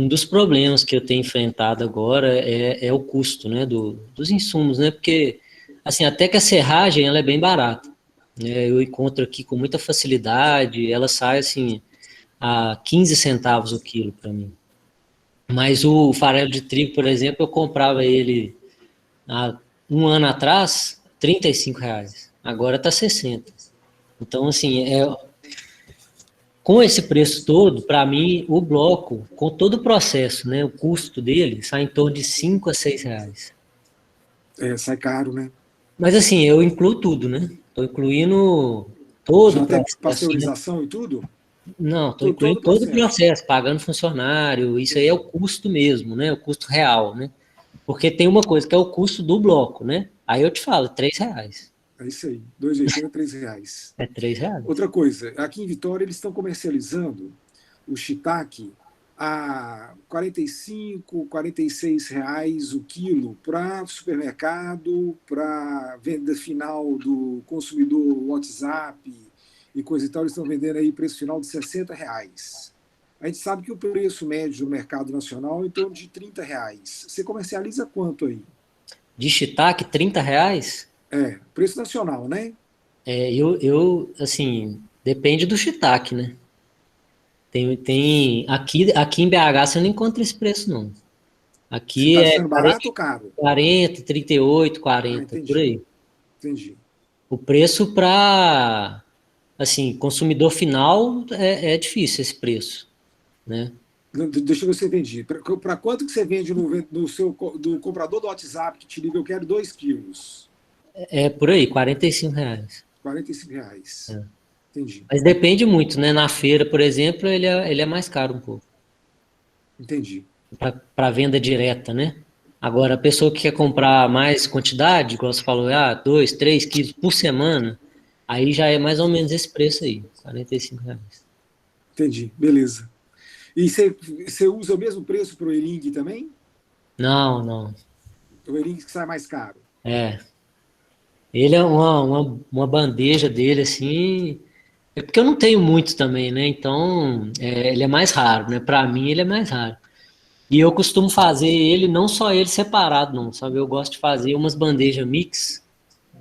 dos problemas que eu tenho enfrentado agora é o custo, né, dos insumos, né? Porque, assim, até que a serragem, ela é bem barata, né? Eu encontro aqui com muita facilidade, ela sai, assim, a 15 centavos o quilo para mim. Mas o farelo de trigo, por exemplo, eu comprava ele há um ano atrás, R$35. Agora está 60. Então, assim, com esse preço todo, para mim, o bloco, com todo o processo, né, o custo dele, sai em torno de R$5 a R$6. Sai caro, né? Mas, assim, eu incluo tudo, né? Estou incluindo todo já o processo. Já tem pasteurização, né? E tudo? Não, estou incluindo todo o processo, pagando funcionário, isso aí é o custo mesmo, né? O custo real, né? Porque tem uma coisa que é o custo do bloco, né? Aí eu te falo, R$3. É isso aí, R$2,80, R$3. É R$3. Outra coisa, aqui em Vitória eles estão comercializando o shiitake a 45, 46 reais o quilo para supermercado, para venda final do consumidor WhatsApp e coisa e tal, eles estão vendendo aí preço final de 60 reais. A gente sabe que o preço médio no mercado nacional é em torno de 30 reais. Você comercializa quanto aí? De shiitake, 30 reais? Preço nacional, né? Assim, depende do shiitake, né? Aqui em BH você não encontra esse preço, não. Você Aqui está é achando barato ou caro? 40, 38, 40, por aí. Entendi. O preço para, assim, consumidor final é difícil esse preço, né? Deixa eu ver se eu entendi. Para quanto que você vende do comprador do WhatsApp que te liga, eu quero 2 quilos? É por aí, 45 reais. 45 reais. Entendi. Mas depende muito, né? Na feira, por exemplo, ele é mais caro um pouco. Entendi. Para venda direta, né? Agora, a pessoa que quer comprar mais quantidade, igual você falou, 2, 3 quilos por semana, aí já é mais ou menos esse preço aí, 45 reais. Entendi, beleza. E você usa o mesmo preço para o Ering também? Não. O Ering que sai mais caro? Ele é uma bandeja dele, assim. É porque eu não tenho muito também, né? Então, ele é mais raro, né? Para mim, ele é mais raro. E eu costumo fazer ele, não só ele separado, não, sabe? Eu gosto de fazer umas bandejas mix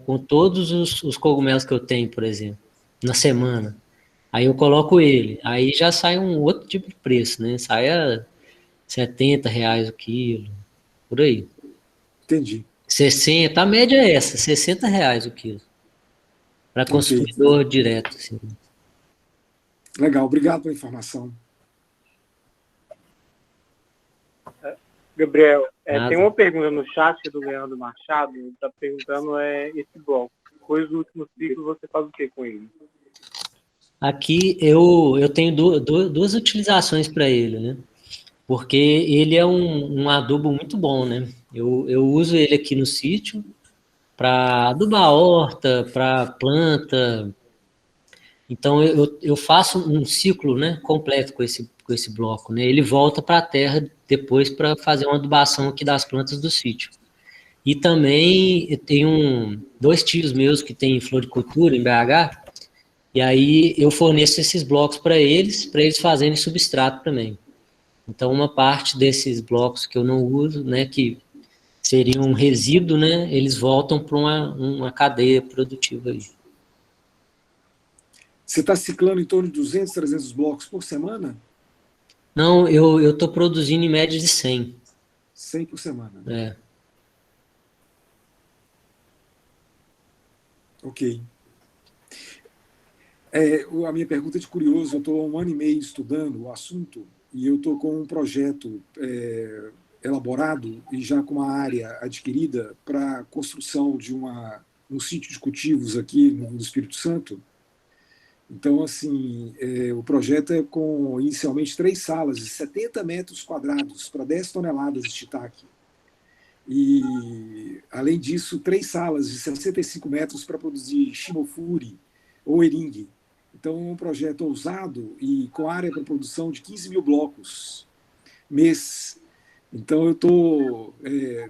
com todos os cogumelos que eu tenho, por exemplo, na semana. Aí eu coloco ele. Aí já sai um outro tipo de preço, né? Sai a 70 reais o quilo, por aí. Entendi. 60, a média é essa, 60 reais o quilo. Para consumidor direto, assim. Legal, obrigado pela informação. Gabriel, tem uma pergunta no chat do Leandro Machado, ele está perguntando esse bloco. Depois do último ciclo, você faz o que com ele? Aqui eu tenho duas utilizações para ele, né? Porque ele é um adubo muito bom, né? Eu uso ele aqui no sítio para adubar a horta, para planta. Então eu faço um ciclo, né, completo com esse bloco, né? Ele volta para a terra depois para fazer uma adubação aqui das plantas do sítio. E também eu tenho 2 tios meus que têm floricultura em BH, e aí eu forneço esses blocos para eles fazerem substrato também. Então uma parte desses blocos que eu não uso, né, que seriam um resíduo, né, eles voltam para uma cadeia produtiva aí. Você está ciclando em torno de 200, 300 blocos por semana? Não, eu estou produzindo em média de 100. 100 por semana. Né? Ok. A minha pergunta é de curioso. Eu estou há 1 ano e meio estudando o assunto e eu estou com um projeto elaborado e já com uma área adquirida para a construção de um sítio de cultivos aqui no Espírito Santo. Então, assim, o projeto é com, inicialmente, 3 salas de 70 metros quadrados para 10 toneladas de shiitake. E, além disso, 3 salas de 65 metros para produzir shimofuri ou ering. Então, é um projeto ousado e com área para produção de 15 mil blocos mês. Então, eu estou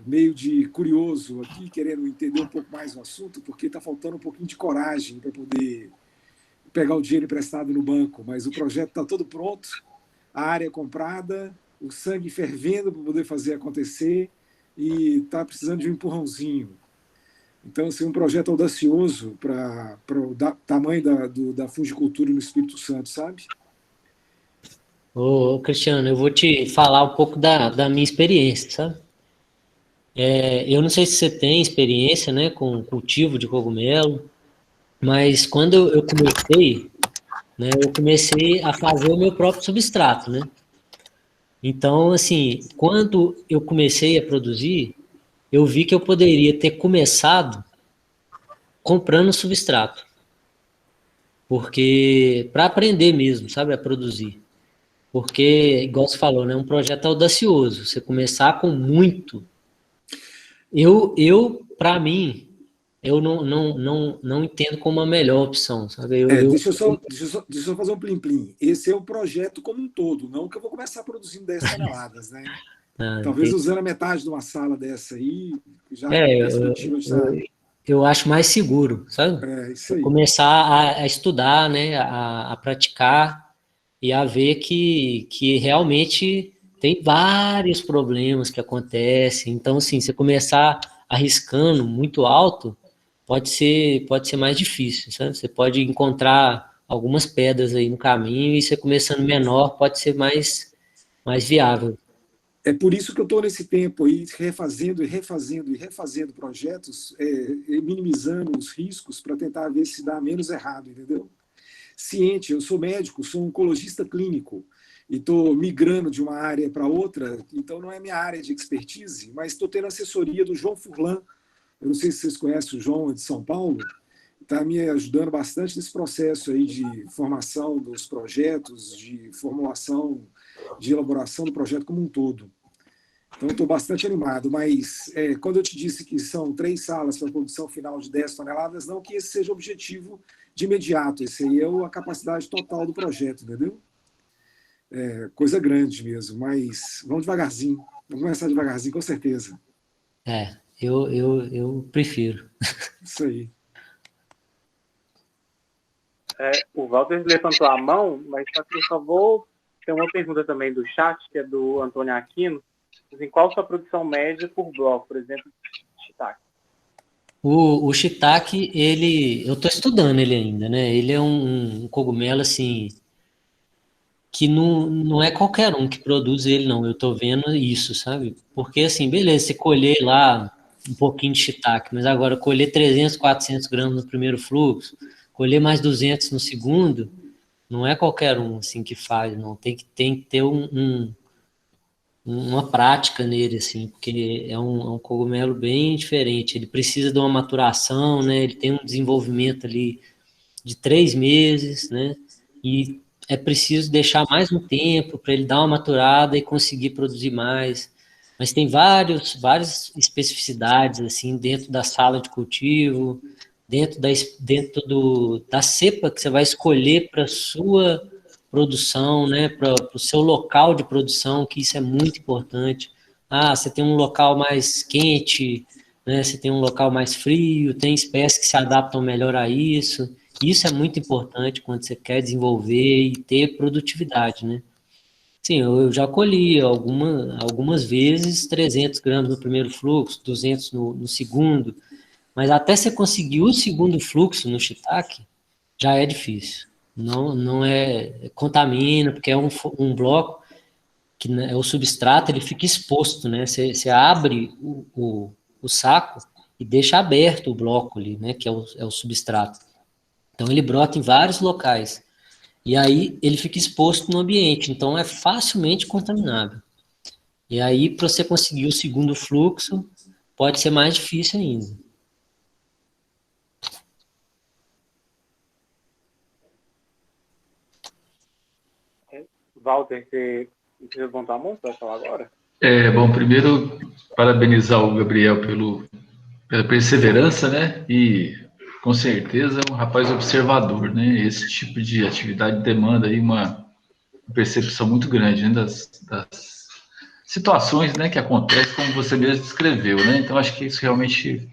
meio de curioso aqui, querendo entender um pouco mais o assunto, porque está faltando um pouquinho de coragem para poder pegar o dinheiro emprestado no banco, mas o projeto está todo pronto, a área comprada, o sangue fervendo para poder fazer acontecer e está precisando de um empurrãozinho. Então, assim, um projeto audacioso para o tamanho da fungicultura no Espírito Santo, sabe? Ô, Cristiano, eu vou te falar um pouco da minha experiência, sabe? Eu não sei se você tem experiência, né, com cultivo de cogumelo, mas quando eu comecei, né, eu comecei a fazer o meu próprio substrato, né? Então, assim, quando eu comecei a produzir, eu vi que eu poderia ter começado comprando substrato. Porque, para aprender mesmo, sabe, a produzir. Porque, igual você falou, né, um projeto audacioso, você começar com muito. Para mim, eu não entendo como a melhor opção, sabe? Deixa eu só fazer um plim-plim. Esse é o projeto como um todo, não que eu vou começar produzindo 10 toneladas, né? Talvez entendi. usando a metade de uma sala dessa aí, já com É, perspectiva de estar... eu acho mais seguro, sabe? Isso aí. Começar a estudar, né, a praticar e a ver que realmente tem vários problemas que acontecem. Então, assim, você começar arriscando muito alto, pode ser mais difícil, sabe? Você pode encontrar algumas pedras aí no caminho e você começando menor pode ser mais viável. É por isso que eu estou nesse tempo aí refazendo projetos, minimizando os riscos para tentar ver se dá menos errado, entendeu? Ciente, eu sou médico, sou oncologista clínico e estou migrando de uma área para outra, então não é minha área de expertise, mas estou tendo assessoria do João Furlan. Eu não sei se vocês conhecem o João, é de São Paulo, está me ajudando bastante nesse processo aí de formação dos projetos, de formulação, de elaboração do projeto como um todo. Então, estou bastante animado, mas quando eu te disse que são 3 salas para a produção final de 10 toneladas, não que esse seja o objetivo de imediato, esse aí é a capacidade total do projeto, entendeu? Coisa grande mesmo, mas vamos devagarzinho, vamos começar devagarzinho, com certeza. Eu prefiro. Isso aí. O Walter levantou a mão, mas eu só vou ter uma pergunta também do chat, que é do Antônio Aquino. Assim, qual a sua produção média por bloco, por exemplo, shiitake? O shiitake, eu estou estudando ele ainda, né? Ele é um cogumelo, assim, que não é qualquer um que produz ele, não. Eu estou vendo isso, sabe? Porque, assim, beleza, você colher lá um pouquinho de shiitake, mas agora colher 300, 400 gramas no primeiro fluxo, colher mais 200 no segundo, não é qualquer um, assim, que faz, não. Tem que ter uma prática nele, assim, porque é um cogumelo bem diferente. Ele precisa de uma maturação, né? Ele tem um desenvolvimento ali de 3 meses, né? E é preciso deixar mais um tempo para ele dar uma maturada e conseguir produzir mais. Mas tem várias especificidades, assim, dentro da sala de cultivo, dentro da cepa que você vai escolher para sua produção, né, para o seu local de produção, que isso é muito importante. Você tem um local mais quente, né, você tem um local mais frio, tem espécies que se adaptam melhor a isso. Isso é muito importante quando você quer desenvolver e ter produtividade, né? Sim, eu já colhi algumas vezes 300 gramas no primeiro fluxo, 200 no segundo, mas até você conseguir o segundo fluxo no shiitake, já é difícil. Não contamina, porque é um bloco que, né, o substrato ele fica exposto, né? Você abre o saco e deixa aberto o bloco ali, né? Que é o substrato. Então ele brota em vários locais. E aí ele fica exposto no ambiente, então é facilmente contaminável. E aí, para você conseguir o segundo fluxo, pode ser mais difícil ainda. Walter, você levantou a mão para falar agora? Bom, primeiro, parabenizar o Gabriel pela perseverança, né? E, com certeza, é um rapaz observador, né? Esse tipo de atividade demanda aí uma percepção muito grande, né? Das situações, né, que acontecem, como você mesmo descreveu, né? Então, acho que isso realmente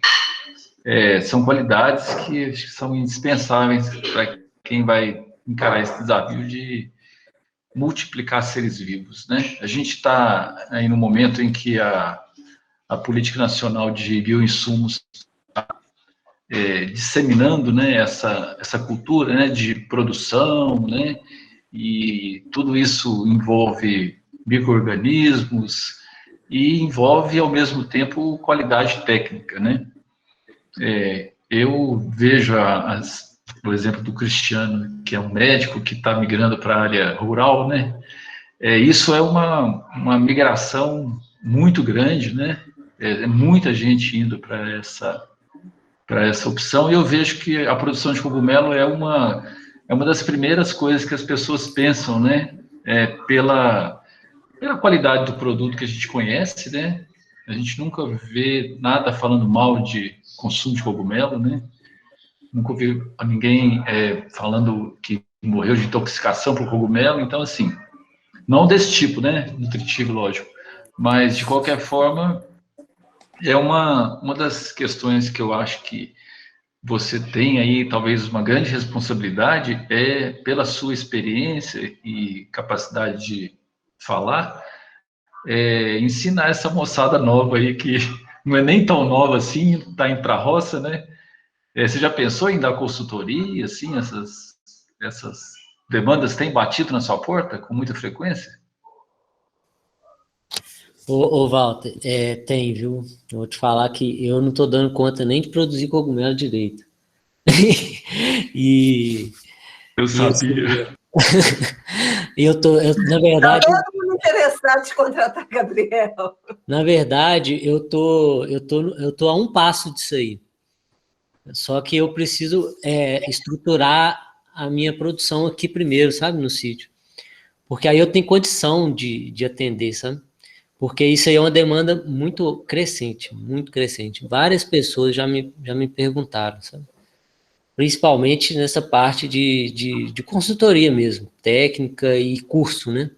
são qualidades que são indispensáveis para quem vai encarar esse desafio de multiplicar seres vivos, né? A gente está aí no momento em que a Política Nacional de Bioinsumos está disseminando, né, essa cultura, né, de produção, né, e tudo isso envolve micro-organismos e envolve, ao mesmo tempo, qualidade técnica, né? Eu vejo por exemplo, do Cristiano, que é um médico que está migrando para a área rural, né? Isso é uma migração muito grande, né? Muita gente indo para essa opção, e eu vejo que a produção de cogumelo é uma das primeiras coisas que as pessoas pensam, né? Pela qualidade do produto que a gente conhece, né? A gente nunca vê nada falando mal de consumo de cogumelo, né? Nunca ouvi ninguém falando que morreu de intoxicação por cogumelo, então, assim, não desse tipo, né? Nutritivo, lógico. Mas, de qualquer forma, é uma das questões que eu acho que você tem aí, talvez, uma grande responsabilidade, pela sua experiência e capacidade de falar, ensinar essa moçada nova aí, que não é nem tão nova assim, está indo para a roça, né? Você já pensou em dar consultoria, assim, essas demandas têm batido na sua porta com muita frequência? Ô Walter, tem, viu? Eu vou te falar que eu não estou dando conta nem de produzir cogumelo direito. e Eu sabia. Na verdade, Tá todo mundo interessado em contratar Gabriel. Na verdade, eu tô a um passo disso aí. Só que eu preciso estruturar a minha produção aqui primeiro, sabe, no sítio. Porque aí eu tenho condição de atender, sabe? Porque isso aí é uma demanda muito crescente, muito crescente. Várias pessoas já me perguntaram, sabe? Principalmente nessa parte de consultoria mesmo, técnica e curso, né?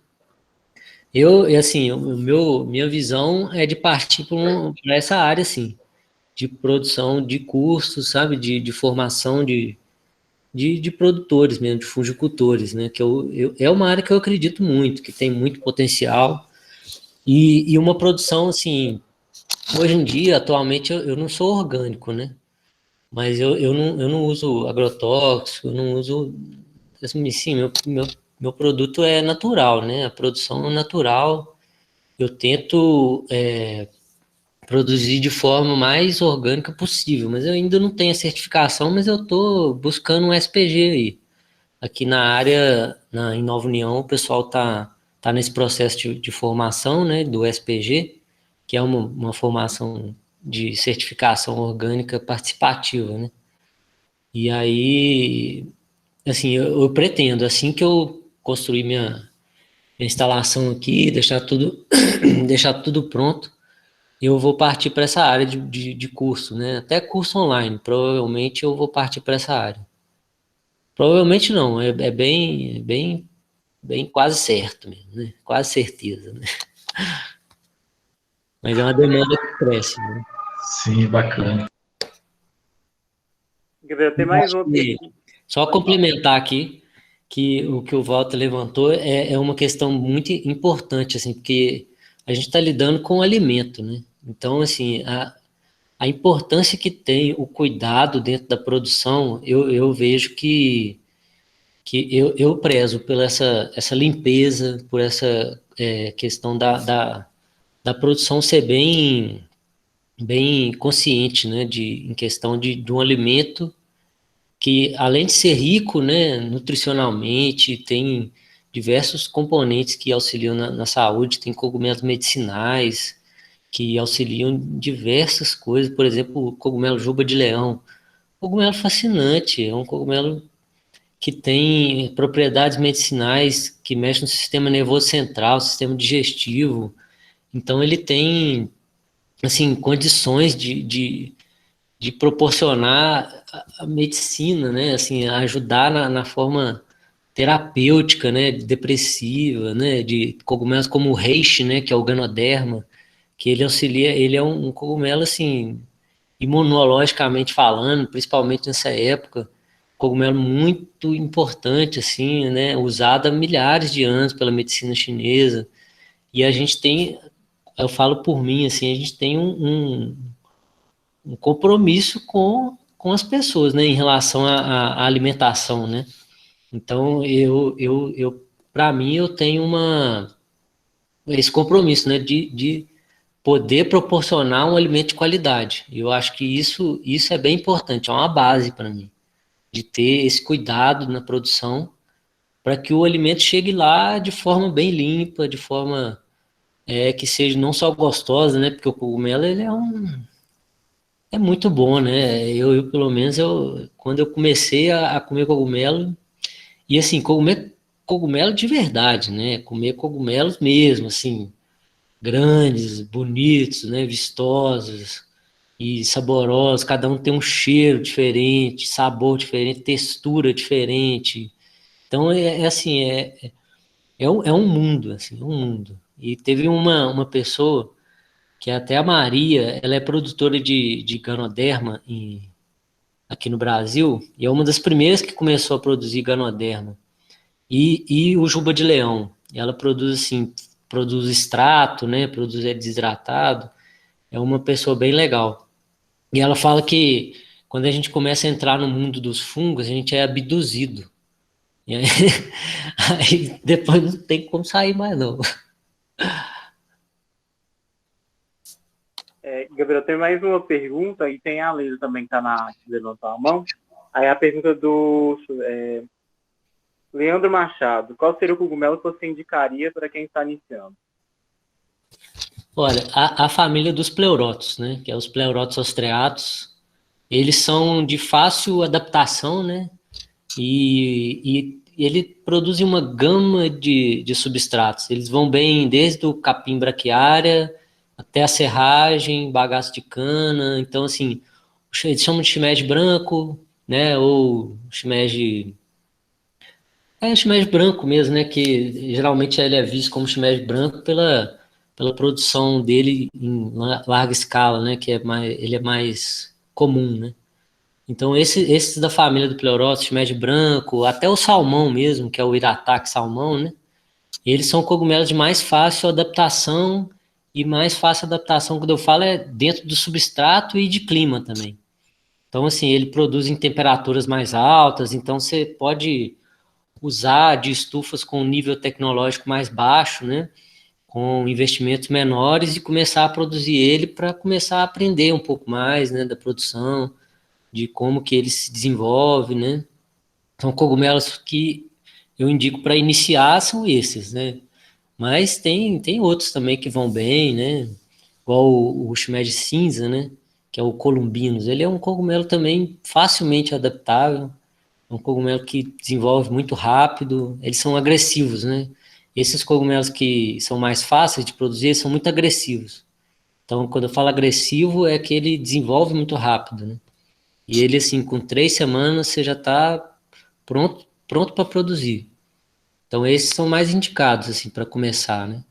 Assim, minha visão é de partir para essa área, assim, de produção de cursos, sabe, de formação de produtores mesmo, de fungicultores, né, que é uma área que eu acredito muito, que tem muito potencial, e uma produção, assim, hoje em dia, atualmente, eu não sou orgânico, né, mas eu não uso agrotóxico, eu não uso, assim, sim, meu produto é natural, né, a produção é natural. Eu tento produzir de forma mais orgânica possível, mas eu ainda não tenho a certificação, mas eu estou buscando um SPG aí. Aqui na área, em Nova União, o pessoal tá nesse processo de formação, né, do SPG, que é uma formação de certificação orgânica participativa, né? E aí, assim, eu pretendo, assim que eu construir minha instalação aqui, deixar tudo pronto, eu vou partir para essa área de curso, né? Até curso online, provavelmente eu vou partir para essa área. Provavelmente não, bem quase certo mesmo, né? Quase certeza, né? Mas é uma demanda que cresce, né? Sim, bacana. Gabriel, tem mais uma Só complementar aqui, que o que o Walter levantou é uma questão muito importante, assim, porque a gente está lidando com o alimento, né? Então, assim, a importância que tem o cuidado dentro da produção, eu vejo que eu prezo por essa limpeza, por essa questão da produção ser bem consciente, né, em questão de um alimento que, além de ser rico, né, nutricionalmente, tem diversos componentes que auxiliam na saúde, tem cogumelos medicinais, que auxiliam em diversas coisas, por exemplo, o cogumelo juba de leão. Cogumelo fascinante, é um cogumelo que tem propriedades medicinais que mexem no sistema nervoso central, sistema digestivo. Então ele tem, assim, condições de proporcionar a medicina, né? Assim, ajudar na forma terapêutica, né? Depressiva, né? De cogumelos como o reishi, né? Que é o Ganoderma, que ele auxilia, ele é um cogumelo, assim, imunologicamente falando, principalmente nessa época, cogumelo muito importante, assim, né, usado há milhares de anos pela medicina chinesa, e a gente tem, eu falo por mim, assim, a gente tem um compromisso com as pessoas, né, em relação à alimentação, né, então para mim, eu tenho esse compromisso, né, de poder proporcionar um alimento de qualidade. Eu acho que isso é bem importante, é uma base para mim, de ter esse cuidado na produção para que o alimento chegue lá de forma bem limpa, de forma que seja não só gostosa, né? Porque o cogumelo ele é muito bom, né? Pelo menos quando eu comecei a comer cogumelo, e assim, cogumelo de verdade, né? Comer cogumelos mesmo, assim, grandes, bonitos, né, vistosos, e saborosos, cada um tem um cheiro diferente, sabor diferente, textura diferente. Então, assim, é um mundo, assim, um mundo. E teve uma pessoa, que é até a Maria, ela é produtora de Ganoderma aqui no Brasil, e é uma das primeiras que começou a produzir Ganoderma. E o Juba de Leão. Ela produz, assim, produz extrato, né, produz desidratado. É uma pessoa bem legal. E ela fala que quando a gente começa a entrar no mundo dos fungos, a gente é abduzido. E aí, aí depois não tem como sair mais, não. Gabriel, tem mais uma pergunta, e tem a Leila também que está levantou a mão. Aí a pergunta do Leandro Machado: qual seria o cogumelo que você indicaria para quem está iniciando? Olha, a família dos pleurotos, né, que é os pleurotos ostreatos, eles são de fácil adaptação, né, e ele produz uma gama de substratos. Eles vão bem desde o capim braquiária até a serragem, bagaço de cana. Então, assim, eles chamam de shimeji branco, né, ou shimeji... shimeji branco mesmo, né, que geralmente ele é visto como shimeji branco pela produção dele em larga escala, né, que ele é mais comum, né. Então, esses da família do pleurotos, shimeji branco, até o salmão mesmo, que é o irataki salmão, né, eles são cogumelos de mais fácil adaptação, e mais fácil adaptação, quando eu falo, é dentro do substrato e de clima também. Então, assim, ele produz em temperaturas mais altas, então você pode usar de estufas com nível tecnológico mais baixo, né, com investimentos menores, e começar a produzir ele para começar a aprender um pouco mais, né, da produção, de como que ele se desenvolve, né. São cogumelos que eu indico para iniciar, são esses, né. Mas tem outros também que vão bem, né, igual o shimeji cinza, né, que é o columbinus. Ele é um cogumelo também facilmente adaptável, é um cogumelo que desenvolve muito rápido, eles são agressivos, né. Esses cogumelos que são mais fáceis de produzir, eles são muito agressivos. Então, quando eu falo agressivo, é que ele desenvolve muito rápido, né. E ele, assim, com 3 semanas, você já está pronto para produzir. Então, esses são mais indicados, assim, para começar, né.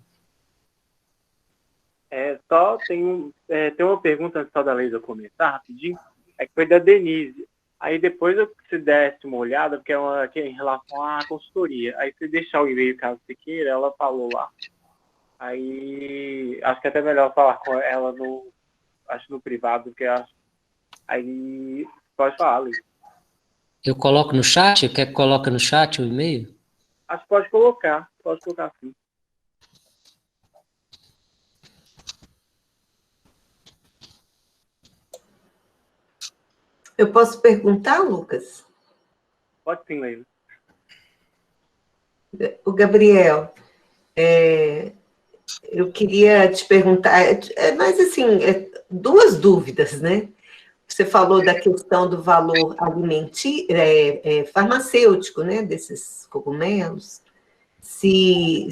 Só tem uma pergunta antes da Leila começar, rapidinho, que foi da Denise. Aí depois eu se desse uma olhada, porque que é em relação à consultoria. Aí se deixar o e-mail caso você queira, ela falou lá. Aí acho que é até melhor falar com ela no privado, porque aí pode falar, Leila. Eu coloco no chat? Quer que coloque no chat o e-mail? Acho que pode colocar sim. Eu posso perguntar, Lucas? Pode sim, Leila. O Gabriel, eu queria te perguntar, mas assim, duas dúvidas, né? Você falou da questão do valor farmacêutico, né, desses cogumelos. Se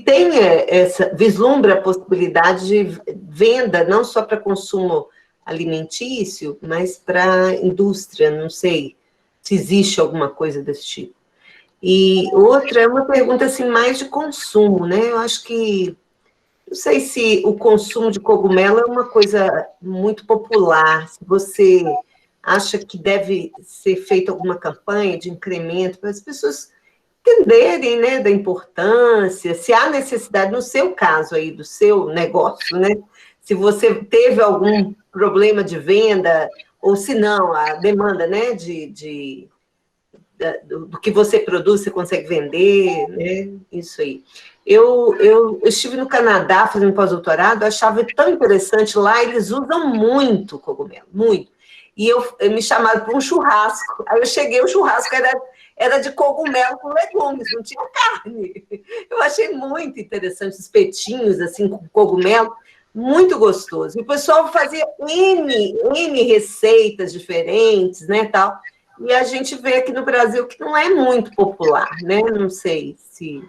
tem vislumbra a possibilidade de venda, não só para consumo alimentício, mas para indústria, não sei se existe alguma coisa desse tipo. E outra é uma pergunta assim, mais de consumo, né? Eu acho que, não sei se o consumo de cogumelo é uma coisa muito popular, se você acha que deve ser feita alguma campanha de incremento para as pessoas entenderem, né, da importância, se há necessidade, no seu caso aí, do seu negócio, né, se você teve algum problema de venda, ou se não, a demanda, né, do que você produz, você consegue vender, né, isso aí. Eu estive no Canadá fazendo pós-doutorado, achava tão interessante, lá eles usam muito cogumelo, muito, e me chamaram para um churrasco, aí eu cheguei, o churrasco era de cogumelo com legumes, não tinha carne. Eu achei muito interessante, os espetinhos, assim, com cogumelo, muito gostoso. E o pessoal fazia N receitas diferentes, né, tal. E a gente vê aqui no Brasil que não é muito popular, né? Não sei se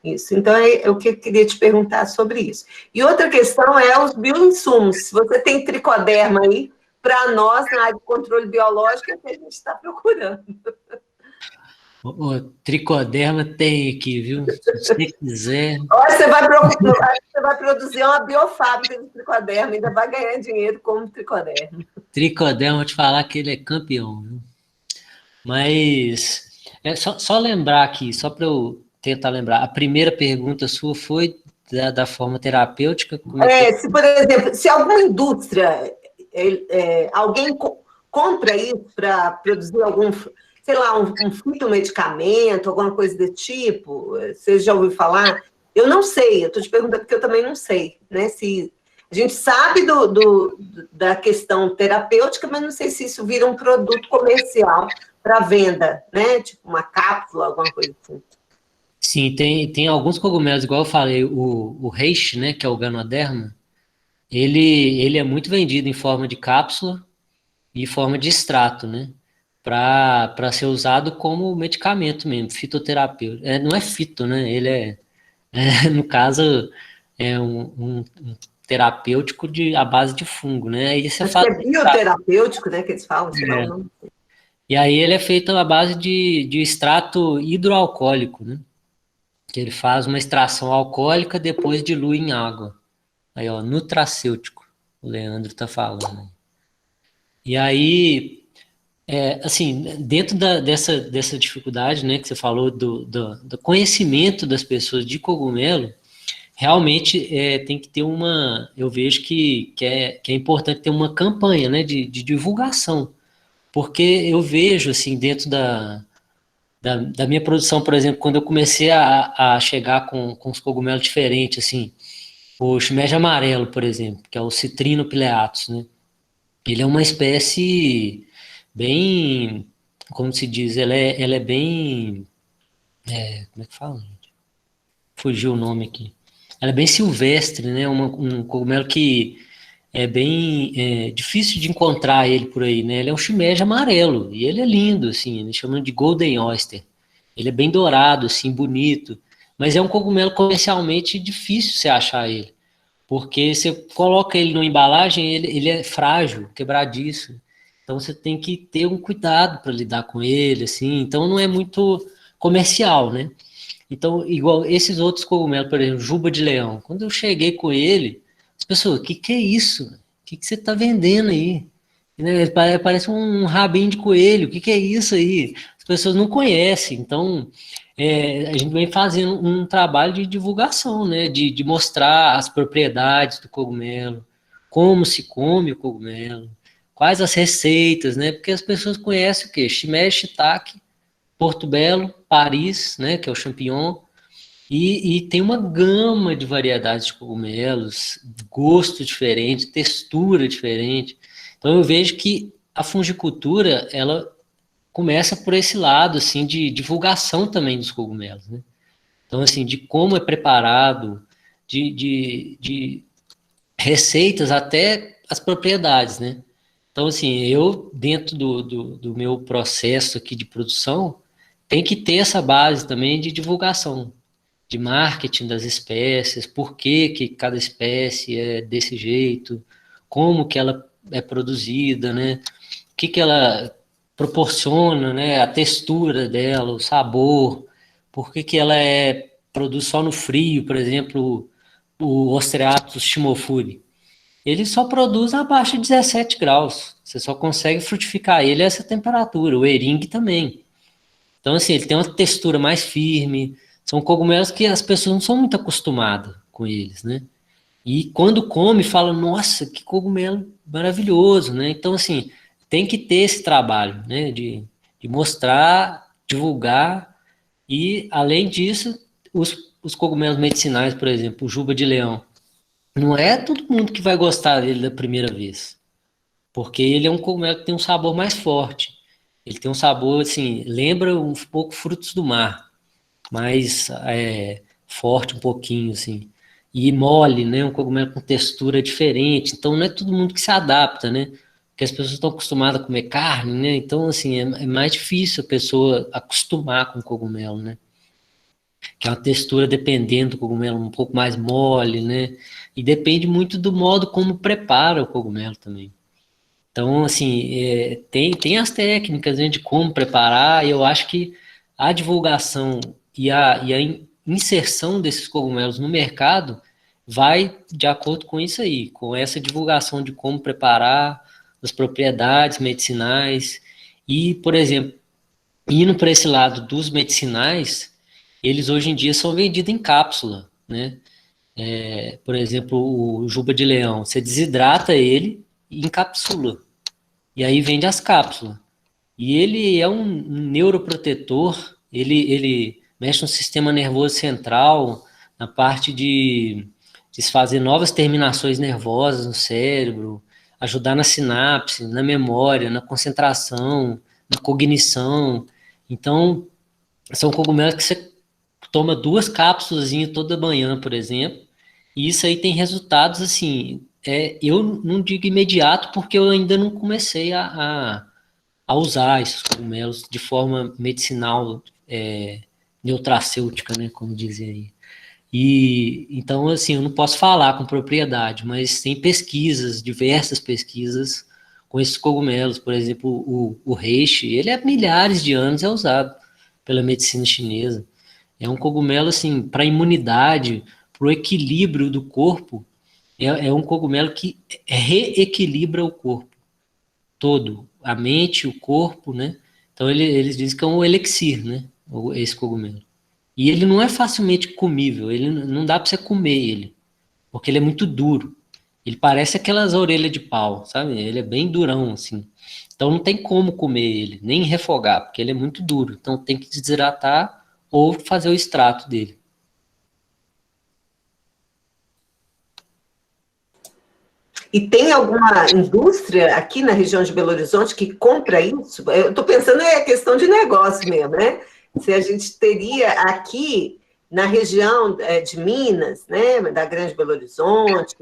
Isso, então é o que eu queria te perguntar sobre isso. E outra questão é os bioinsumos. Se você tem tricoderma aí, para nós, na área de controle biológico, é o que a gente está procurando. O tricoderma tem aqui, viu? Se você quiser. Olha, você vai produzir uma biofábrica de tricoderma, ainda vai ganhar dinheiro como tricoderma. Tricoderma, vou te falar que ele é campeão, viu? Mas é só lembrar aqui, só para eu tentar lembrar, a primeira pergunta sua foi da forma terapêutica? Se, por exemplo, se alguma indústria, alguém compra isso para produzir algum, sei lá, um fitomedicamento, alguma coisa desse tipo, você já ouviu falar? Eu não sei, eu estou te perguntando porque eu também não sei, né? Se a gente sabe da questão terapêutica, mas não sei se isso vira um produto comercial para venda, né? Tipo uma cápsula, alguma coisa assim. Sim, tem alguns cogumelos, igual eu falei, o reishi, né, que é o Ganoderma, ele é muito vendido em forma de cápsula e em forma de extrato, né, para ser usado como medicamento mesmo, fitoterapêutico. Não é fito, né, ele no caso, é um terapêutico à base de fungo, né, aí você Acho que é bioterapêutico, né, que eles falam, sei lá o nome. E aí ele é feito à base de extrato hidroalcoólico, né, que ele faz uma extração alcoólica, depois dilui em água. Aí, ó, nutracêutico, o Leandro tá falando. E aí, assim, dentro dessa dificuldade, né, que você falou do conhecimento das pessoas de cogumelo, realmente tem que ter eu vejo que é importante ter uma campanha, né, de divulgação, porque eu vejo, assim, dentro da minha produção, por exemplo, quando eu comecei a chegar com os cogumelos diferentes, assim, o shimeji amarelo, por exemplo, que é o Citrino pileatus, né? Ele é uma espécie bem, como se diz, ela é bem, como é que fala, gente? Fugiu o nome aqui. Ela é bem silvestre, né? Um cogumelo que é bem difícil de encontrar ele por aí, né? Ele é um shimeji amarelo e ele é lindo, assim, eles chamam de Golden Oyster. Ele é bem dourado, assim, bonito, mas é um cogumelo comercialmente difícil você achar ele, porque você coloca ele numa embalagem, ele é frágil, quebradiço, então você tem que ter um cuidado para lidar com ele, assim, então não é muito comercial, né? Então, igual esses outros cogumelos, por exemplo, juba de leão, quando eu cheguei com ele, as pessoas, o que é isso? O que você está vendendo aí? Né? Ele parece um rabinho de coelho, o que é isso aí? As pessoas não conhecem, então a gente vem fazendo um trabalho de divulgação, né? De mostrar as propriedades do cogumelo, como se come o cogumelo, quais as receitas, né? Porque as pessoas conhecem o quê? Shimeji, shiitake, portobello, Paris, né? Que é o champignon, e tem uma gama de variedades de cogumelos, gosto diferente, textura diferente. Então eu vejo que a fungicultura, ela começa por esse lado, assim, de divulgação também dos cogumelos, né? Então, assim, de como é preparado, de receitas até as propriedades, né? Então, assim, eu, dentro do meu processo aqui de produção, tem que ter essa base também de divulgação, de marketing das espécies, por que cada espécie é desse jeito, como que ela é produzida, né? O que ela proporciona, né? A textura dela, o sabor, por que ela produz só no frio, por exemplo, o Ostreatus shimofuri. Ele só produz abaixo de 17 graus. Você só consegue frutificar ele a essa temperatura. O eringue também. Então, assim, ele tem uma textura mais firme. São cogumelos que as pessoas não são muito acostumadas com eles, né? E quando come, fala, nossa, que cogumelo maravilhoso, né? Então, assim, tem que ter esse trabalho, né? De mostrar, divulgar. E, além disso, os cogumelos medicinais, por exemplo, o juba de leão. Não é todo mundo que vai gostar dele da primeira vez. Porque ele é um cogumelo que tem um sabor mais forte. Ele tem um sabor, assim, lembra um pouco frutos do mar, mais forte um pouquinho, assim. E mole, né? Um cogumelo com textura diferente. Então, não é todo mundo que se adapta, né? Porque as pessoas estão acostumadas a comer carne, né? Então, assim, é mais difícil a pessoa acostumar com o cogumelo, né? que é uma textura, dependendo do cogumelo, um pouco mais mole, né? E depende muito do modo como prepara o cogumelo também. Então, assim, tem as técnicas, né, de como preparar, e eu acho que a divulgação e a inserção desses cogumelos no mercado vai de acordo com isso aí, com essa divulgação de como preparar, as propriedades medicinais, e, por exemplo, indo para esse lado dos medicinais, eles hoje em dia são vendidos em cápsula, né? Por exemplo, o juba de leão, você desidrata ele e encapsula. E aí vende as cápsulas. E ele é um neuroprotetor, ele mexe no sistema nervoso central, na parte de desfazer novas terminações nervosas no cérebro, ajudar na sinapse, na memória, na concentração, na cognição. Então, são cogumelos que você toma 2 cápsulas toda manhã, por exemplo, e isso aí tem resultados, assim, eu não digo imediato, porque eu ainda não comecei a usar esses cogumelos de forma medicinal, neutracêutica, né, como dizem aí. E, então, assim, eu não posso falar com propriedade, mas tem pesquisas, diversas pesquisas com esses cogumelos. Por exemplo, o reishi, ele há milhares de anos é usado pela medicina chinesa. É um cogumelo, assim, para imunidade, para o equilíbrio do corpo, é um cogumelo que reequilibra o corpo todo, a mente, o corpo, né? Então eles dizem que é um elixir, né? Esse cogumelo. E ele não é facilmente comível, ele não dá para você comer ele, porque ele é muito duro. Ele parece aquelas orelhas de pau, sabe? Ele é bem durão, assim. Então não tem como comer ele, nem refogar, porque ele é muito duro. Então tem que desidratar ou fazer o extrato dele. E tem alguma indústria aqui na região de Belo Horizonte que compra isso? Eu estou pensando questão de negócio mesmo, né? Se a gente teria aqui na região de Minas, né, da Grande Belo Horizonte,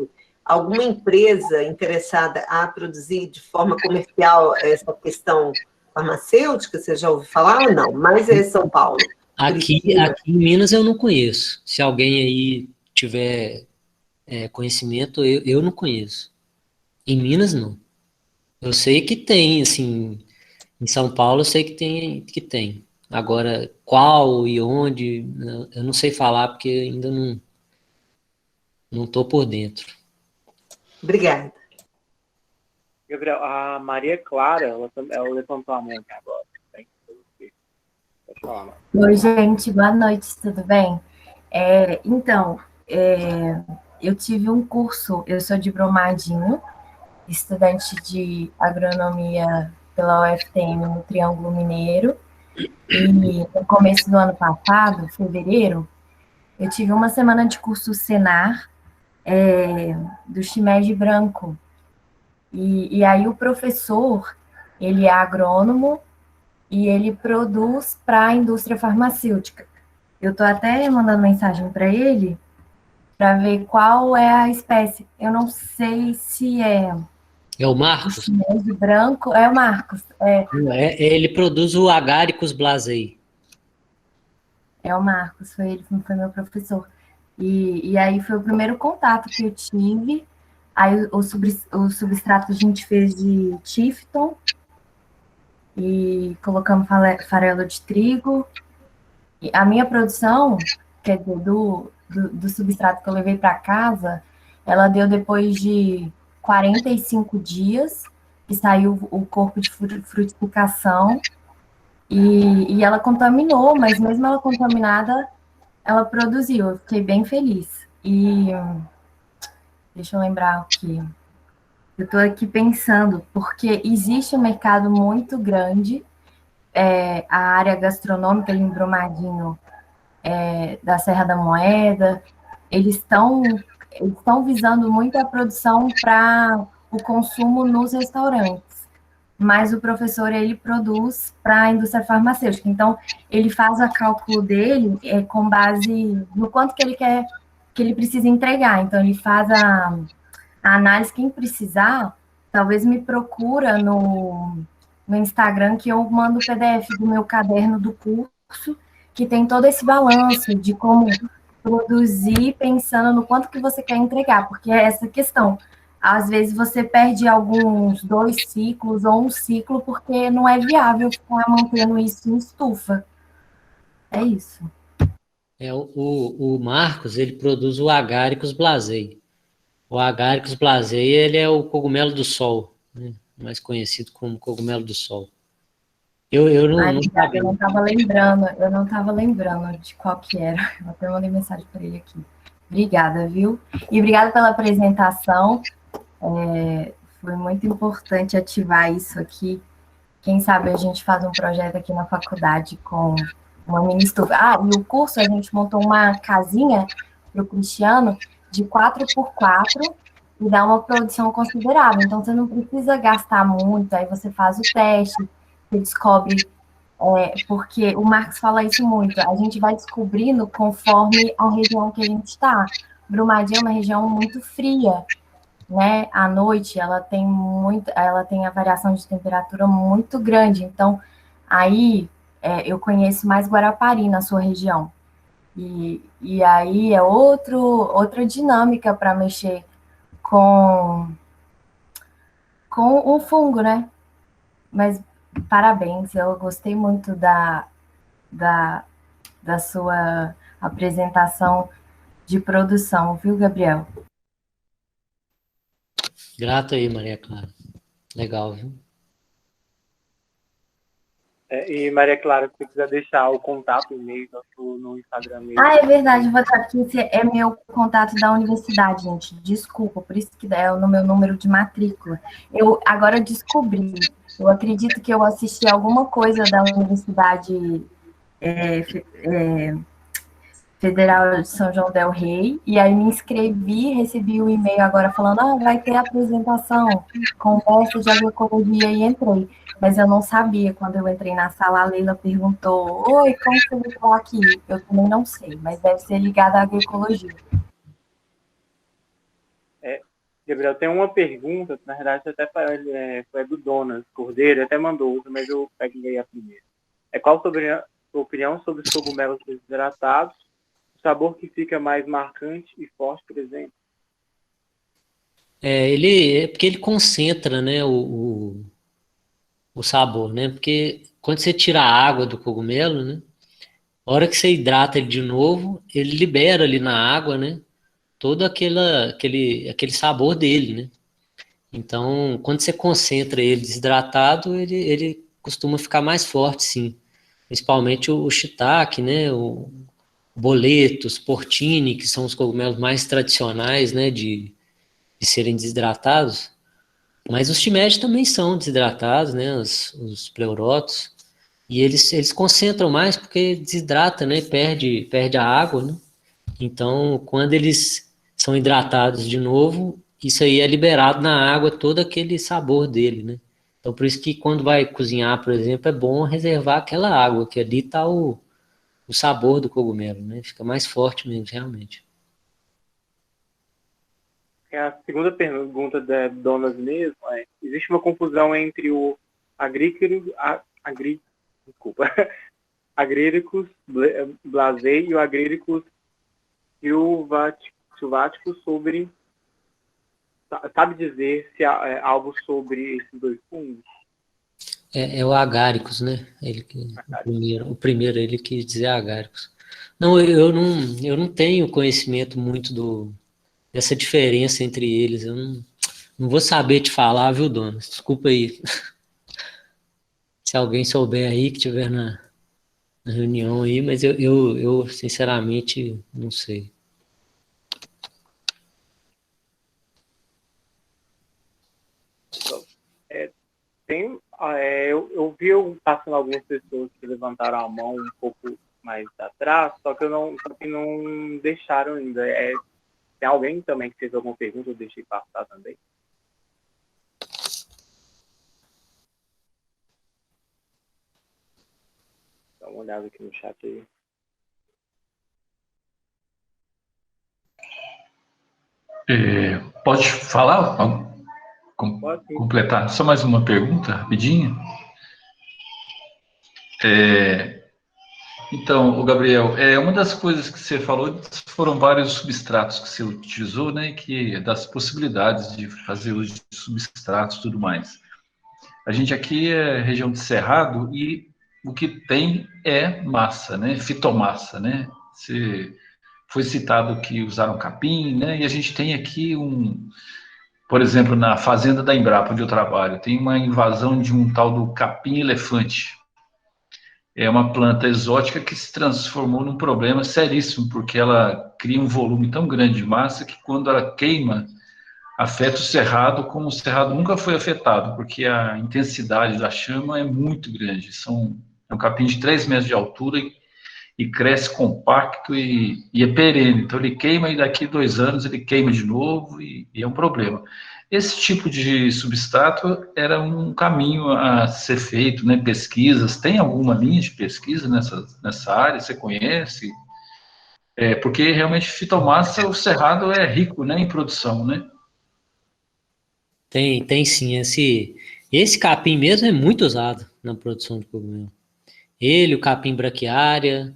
alguma empresa interessada a produzir de forma comercial essa questão farmacêutica, você já ouviu falar ou não? Mas é São Paulo. Aqui em Minas eu não conheço. Se alguém aí tiver conhecimento, eu não conheço. Em Minas, não. Eu sei que tem, assim, em São Paulo eu sei que tem. Agora, qual e onde, eu não sei falar, porque ainda não estou por dentro. Obrigada. Gabriel, a Maria Clara, ela levantou a mão aqui agora. Pode falar, Oi, gente, boa noite, tudo bem? Então, eu tive um curso, eu sou de Brumadinho, estudante de agronomia pela UFTM no Triângulo Mineiro, e no começo do ano passado, fevereiro, eu tive uma semana de curso Senar, do shimeji branco, e aí o professor, ele é agrônomo, e ele produz para a indústria farmacêutica. Eu estou até mandando mensagem para ele, para ver qual é a espécie. Eu não sei se é... É o Marcos? O shimeji branco, é o Marcos. Ele produz o Agaricus blasei. É o Marcos, foi meu professor. E aí foi o primeiro contato que eu tive. Aí o substrato a gente fez de Tifton, e colocamos farelo de trigo. E a minha produção, quer dizer, do substrato que eu levei para casa, ela deu depois de 45 dias, que saiu o corpo de frutificação, e ela contaminou, mas mesmo ela contaminada, ela produziu. Eu fiquei bem feliz. E deixa eu lembrar o que... Eu estou aqui pensando, porque existe um mercado muito grande, a área gastronômica em Brumadinho, da Serra da Moeda, eles estão visando muito a produção para o consumo nos restaurantes, mas o professor, ele produz para a indústria farmacêutica, então ele faz o cálculo dele com base no quanto que ele quer, que ele precisa entregar, então ele faz a análise. Quem precisar, talvez me procura no Instagram, que eu mando o PDF do meu caderno do curso, que tem todo esse balanço de como produzir pensando no quanto que você quer entregar, porque é essa questão. Às vezes você perde alguns 2 ciclos ou um ciclo porque não é viável ficar mantendo isso em estufa. É isso. O Marcos, ele produz o Agaricus blazei. O Agaricus blazei, ele é o cogumelo do sol, né? Mais conhecido como cogumelo do sol. Eu não, Ai, não obrigada, sabia. eu não estava lembrando de qual que era. Eu até mandei mensagem para ele aqui. Obrigada, viu? E obrigada pela apresentação. Foi muito importante ativar isso aqui. Quem sabe a gente faz um projeto aqui na faculdade com uma mini estufa. Ah, e o curso a gente montou uma casinha para o Cristiano de 4x4 e dá uma produção considerável. Então você não precisa gastar muito, aí você faz o teste, você descobre, porque o Marcos fala isso muito, a gente vai descobrindo conforme a região que a gente está. Brumadinho é uma região muito fria, né? À noite ela tem a variação de temperatura muito grande. Então, aí eu conheço mais Guarapari na sua região. E aí é outra dinâmica para mexer com, com um fungo, né? Mas parabéns, eu gostei muito da, da sua apresentação de produção, viu, Gabriel? Grato aí, Maria Clara. Legal, viu? E Maria Clara, se você quiser deixar o contato, e-mail no Instagram mesmo. Ah, é verdade, vou estar aqui. Esse é meu contato da universidade, gente. Desculpa, por isso que é no meu número de matrícula. Eu agora descobri. Eu acredito que eu assisti alguma coisa da Universidade Federal de São João del Rei, e aí me inscrevi, recebi o e-mail agora falando, vai ter apresentação, conversa de agroecologia, e entrei. Mas eu não sabia, quando eu entrei na sala, a Leila perguntou, oi, como você veio falar aqui? Eu também não sei, mas deve ser ligada à agroecologia. Gabriel, tem uma pergunta, na verdade até foi do Donas Cordeiro, até mandou outra, mas eu peguei a primeira. Qual a sua opinião sobre os cogumelos desidratados? Sabor que fica mais marcante e forte, por exemplo? Porque ele concentra, né, o sabor, né? Porque quando você tira a água do cogumelo, né, a hora que você hidrata ele de novo, ele libera ali na água, né, todo aquele sabor dele, né? Então, quando você concentra ele desidratado, ele costuma ficar mais forte, sim. Principalmente o shiitake, né, o boletos, portini, que são os cogumelos mais tradicionais, né, de serem desidratados, mas os shimeji também são desidratados, né, os pleurotos, e eles concentram mais porque desidrata, né, perde a água, né, então quando eles são hidratados de novo, isso aí é liberado na água, todo aquele sabor dele, né, então por isso que quando vai cozinhar, por exemplo, é bom reservar aquela água, que ali está o sabor do cogumelo, né? Fica mais forte mesmo, realmente. A segunda pergunta da Donas mesmo existe uma confusão entre o Agríricus blazei e o Agríricus silváticos sobre... Sabe dizer se há algo sobre esses dois fungos? É o Agaricus, né? O primeiro ele quis dizer Agaricus. Não, eu não tenho conhecimento muito dessa diferença entre eles. Eu não vou saber te falar, viu, dona? Desculpa aí. Se alguém souber aí, que estiver na reunião aí, mas eu sinceramente não sei. Eu vi passando algumas pessoas que levantaram a mão um pouco mais atrás, só que não deixaram ainda. Tem alguém também que fez alguma pergunta, eu deixei passar também. Dá uma olhada aqui no chat aí. Pode falar? Completar? Só mais uma pergunta, rapidinho. Então, o Gabriel, uma das coisas que você falou foram vários substratos que você utilizou, né? Que das possibilidades de fazer uso de substratos e tudo mais. A gente aqui é região de Cerrado e o que tem é massa, né? Fitomassa, né? Você foi citado que usaram capim, né? E a gente tem aqui por exemplo, na fazenda da Embrapa, onde eu trabalho, tem uma invasão de um tal do capim-elefante. É uma planta exótica que se transformou num problema seríssimo, porque ela cria um volume tão grande de massa que quando ela queima, afeta o cerrado como o cerrado nunca foi afetado, porque a intensidade da chama é muito grande. É um capim de 3 metros de altura e cresce compacto e é perene. Então ele queima e daqui 2 anos ele queima de novo e é um problema. Esse tipo de substrato era um caminho a ser feito, né? Pesquisas. Tem alguma linha de pesquisa nessa área? Você conhece? Porque realmente fitomassa, o cerrado é rico, né, em produção, né? Tem sim. Esse capim mesmo é muito usado na produção de cogumelo. Ele, o capim braquiária,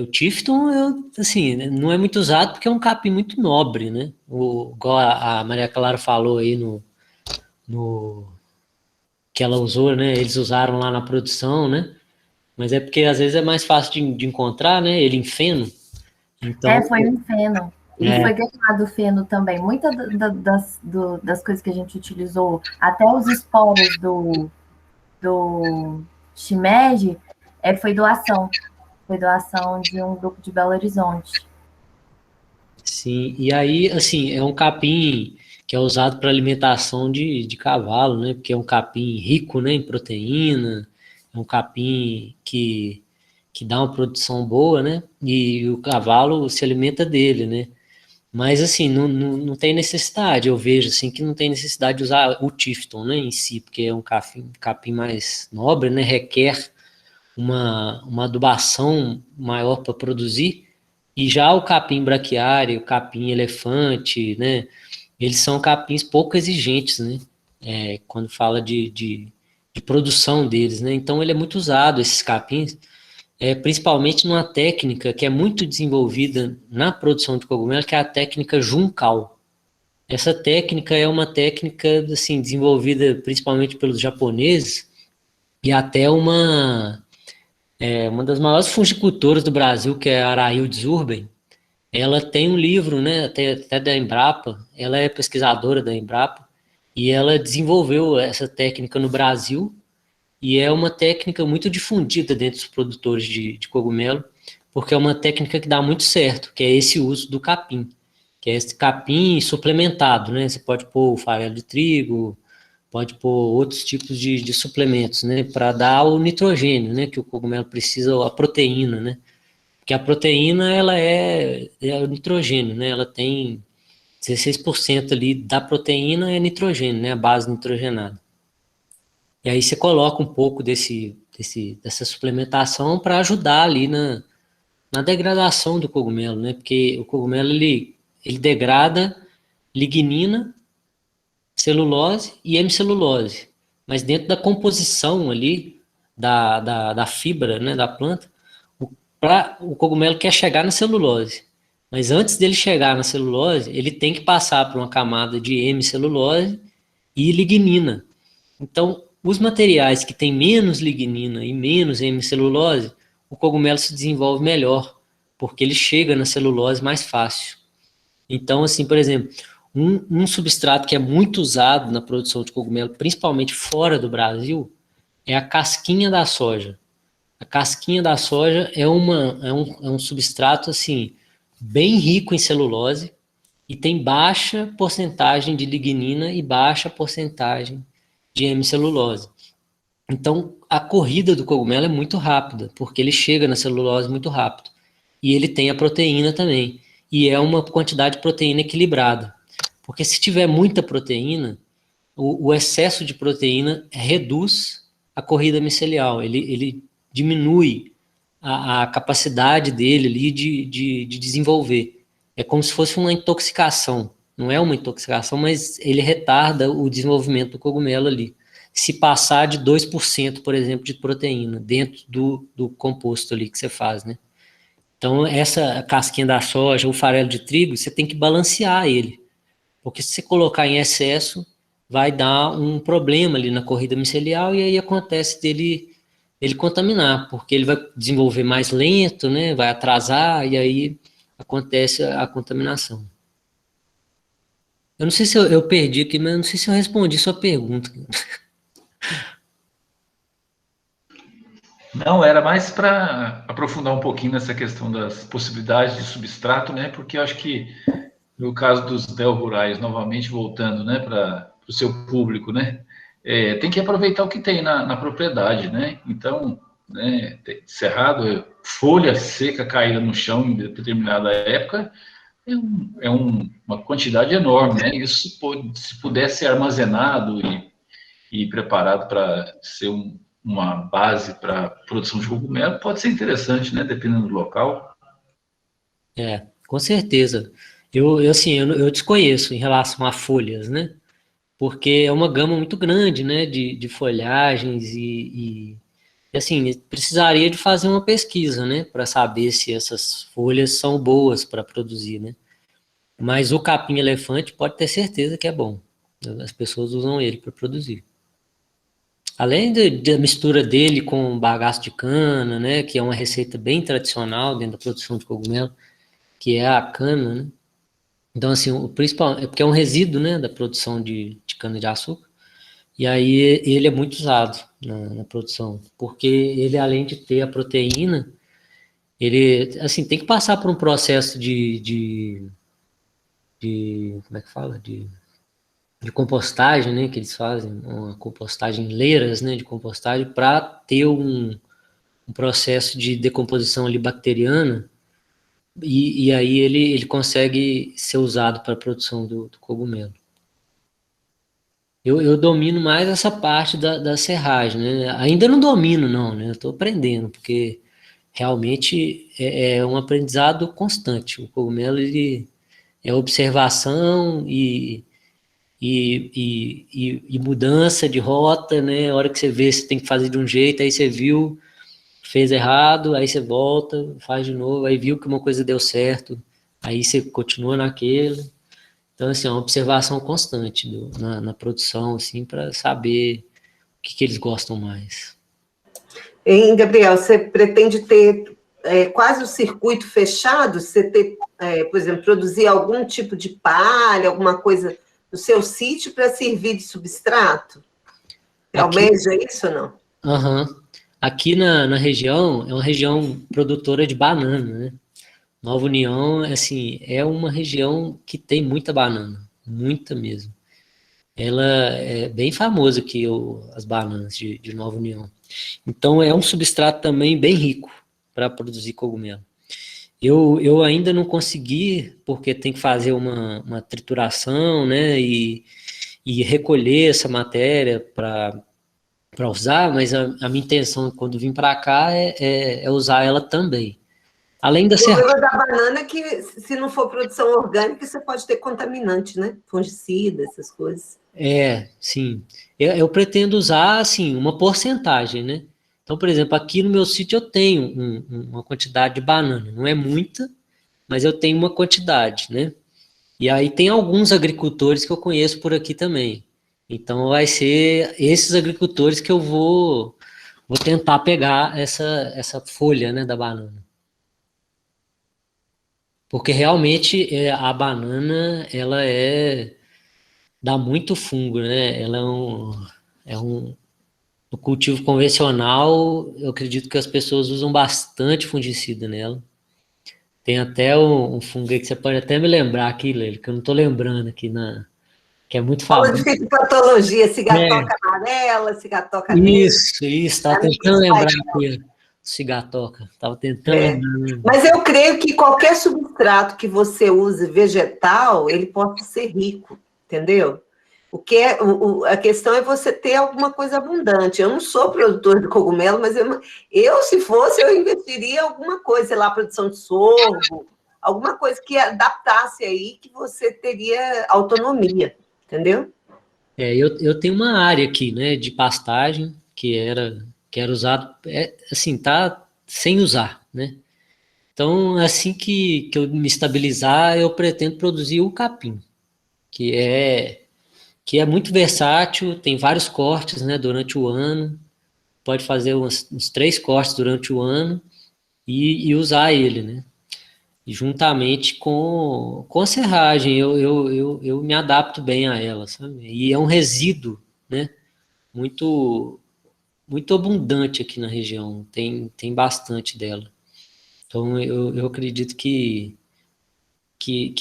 o Tifton, assim, não é muito usado porque é um capim muito nobre, né? Igual a Maria Clara falou aí no que ela usou, né? Eles usaram lá na produção, né? Mas é porque às vezes é mais fácil de encontrar, né? Ele em feno. Então, Foi um feno. E foi queimado o feno também. Muitas das coisas que a gente utilizou, até os esporos do shimeji, foi doação. Foi doação de um grupo de Belo Horizonte. Sim, e aí, assim, é um capim que é usado para alimentação de cavalo, né? Porque é um capim rico, né, em proteína, é um capim que dá uma produção boa, né? E o cavalo se alimenta dele, né? Mas, assim, não tem necessidade, eu vejo, assim, que não tem necessidade de usar o Tifton, né, em si, porque é um capim mais nobre, né? Requer uma adubação maior para produzir. E já o capim braquiário, o capim elefante, né? Eles são capins pouco exigentes, né? Quando fala de produção deles, né? Então ele é muito usado, esses capins, principalmente numa técnica que é muito desenvolvida na produção de cogumelo, que é a técnica Juncal. Essa técnica é uma técnica, assim, desenvolvida principalmente pelos japoneses e até uma das maiores fungicultoras do Brasil, que é a Araildes Urben. Ela tem um livro, né, até da Embrapa, ela é pesquisadora da Embrapa, e ela desenvolveu essa técnica no Brasil, e é uma técnica muito difundida dentro dos produtores de cogumelo, porque é uma técnica que dá muito certo, que é esse uso do capim, que é esse capim suplementado, né, você pode pôr farelo de trigo, pode pôr outros tipos de suplementos, né, para dar o nitrogênio, né, que o cogumelo precisa, a proteína, né, porque a proteína, ela é o nitrogênio, né? Ela tem 16% ali da proteína é nitrogênio, né? A base nitrogenada. E aí você coloca um pouco dessa suplementação para ajudar ali na degradação do cogumelo, né? Porque o cogumelo, ele degrada lignina, celulose e hemicelulose. Mas dentro da composição ali da fibra, né, da planta, o cogumelo quer chegar na celulose. Mas antes dele chegar na celulose, ele tem que passar por uma camada de hemicelulose e lignina. Então, os materiais que têm menos lignina e menos hemicelulose, o cogumelo se desenvolve melhor, porque ele chega na celulose mais fácil. Então, assim, por exemplo, um substrato que é muito usado na produção de cogumelo, principalmente fora do Brasil, é a casquinha da soja. A casquinha da soja é um substrato, assim, bem rico em celulose e tem baixa porcentagem de lignina e baixa porcentagem de hemicelulose. Então, a corrida do cogumelo é muito rápida, porque ele chega na celulose muito rápido. E ele tem a proteína também. E é uma quantidade de proteína equilibrada. Porque se tiver muita proteína, o excesso de proteína reduz a corrida micelial. Ele diminui a capacidade dele ali de desenvolver. É como se fosse uma intoxicação. Não é uma intoxicação, mas ele retarda o desenvolvimento do cogumelo ali. se passar de 2%, por exemplo, de proteína dentro do composto ali que você faz, né? Então, essa casquinha da soja, o farelo de trigo, você tem que balancear ele, porque se você colocar em excesso, vai dar um problema ali na corrida micelial e aí acontece dele contaminar, porque ele vai desenvolver mais lento, né? Vai atrasar e aí acontece a contaminação. Eu não sei se eu perdi aqui, mas eu não sei se eu respondi sua pergunta. Não, era mais para aprofundar um pouquinho nessa questão das possibilidades de substrato, né? Porque eu acho que no caso dos rurais, novamente voltando, né, para o seu público, né, tem que aproveitar o que tem na propriedade, né? Então, né, cerrado, folha seca caída no chão em determinada época uma quantidade enorme, né? Isso se pudesse ser armazenado e preparado para ser uma base para produção de cogumelo, pode ser interessante, né? Dependendo do local. Com certeza. Eu desconheço em relação a folhas, né? Porque é uma gama muito grande, né? De folhagens e assim, precisaria de fazer uma pesquisa, né? Para saber se essas folhas são boas para produzir, né? Mas o capim-elefante pode ter certeza que é bom. As pessoas usam ele para produzir. Além da mistura dele com bagaço de cana, né, que é uma receita bem tradicional dentro da produção de cogumelo, que é a cana, né? Então, assim, o principal é porque é um resíduo, né, da produção de cana-de-açúcar, e aí ele é muito usado na produção, porque ele, além de ter a proteína, ele, assim, tem que passar por um processo de como é que fala? De compostagem, né, que eles fazem, uma compostagem, leiras, né, de compostagem, para ter um processo de decomposição ali bacteriana, e aí ele consegue ser usado para a produção do cogumelo. Eu domino mais essa parte da serragem, né, ainda não domino não, né, eu estou aprendendo, porque realmente é um aprendizado constante. O cogumelo, ele é observação e mudança de rota, né? A hora que você vê, você tem que fazer de um jeito, aí você viu, fez errado, aí você volta, faz de novo, aí viu que uma coisa deu certo, aí você continua naquele. Então, assim, é uma observação constante na produção, assim, para saber o que eles gostam mais. Hein, Gabriel, você pretende ter quase o circuito fechado? Você ter, por exemplo, produzir algum tipo de palha, alguma coisa no seu sítio para servir de substrato? Almeja isso ou não? Aqui na região, é uma região produtora de banana, né? Nova União, assim, é uma região que tem muita banana, muita mesmo. Ela é bem famosa aqui, as bananas de Nova União. Então, é um substrato também bem rico para produzir cogumelo. Eu ainda não consegui, porque tem que fazer uma trituração, né, e recolher essa matéria para usar, mas a minha intenção, quando vim para cá, é usar ela também. Além da serragem. O problema da banana é que, se não for produção orgânica, você pode ter contaminante, né? Fungicida, essas coisas. Sim. Eu pretendo usar, assim, uma porcentagem, né? Então, por exemplo, aqui no meu sítio eu tenho uma quantidade de banana. Não é muita, mas eu tenho uma quantidade, né? E aí tem alguns agricultores que eu conheço por aqui também. Então, vai ser esses agricultores que eu vou tentar pegar essa folha, né, da banana. Porque realmente a banana, ela dá muito fungo, né? Ela no cultivo convencional, eu acredito que as pessoas usam bastante fungicida nela. Tem até um fungo aí que você pode até me lembrar aqui, Leila, que eu não estou lembrando aqui, que é muito famoso. Fala de fitopatologia, cigatoca amarela, cigatoca negra. Isso, estava tentando lembrar aqui. Cigatoca, estava tentando lembrar. Mas eu creio que qualquer substrato que você use vegetal, ele pode ser rico, entendeu? A questão é você ter alguma coisa abundante. Eu não sou produtor de cogumelo, mas eu se fosse, eu investiria em alguma coisa, sei lá, produção de sorgo, alguma coisa que adaptasse aí, que você teria autonomia, entendeu? Eu tenho uma área aqui, né, de pastagem, que era usado, assim, tá sem usar, né? Então, assim que eu me estabilizar, eu pretendo produzir o capim, que é, que é muito versátil, tem vários cortes, né, durante o ano, pode fazer uns 3 cortes durante o ano e usar ele, né? E juntamente com a serragem, eu me adapto bem a ela, sabe? E é um resíduo, né, muito, muito abundante aqui na região, tem bastante dela. Então, eu acredito que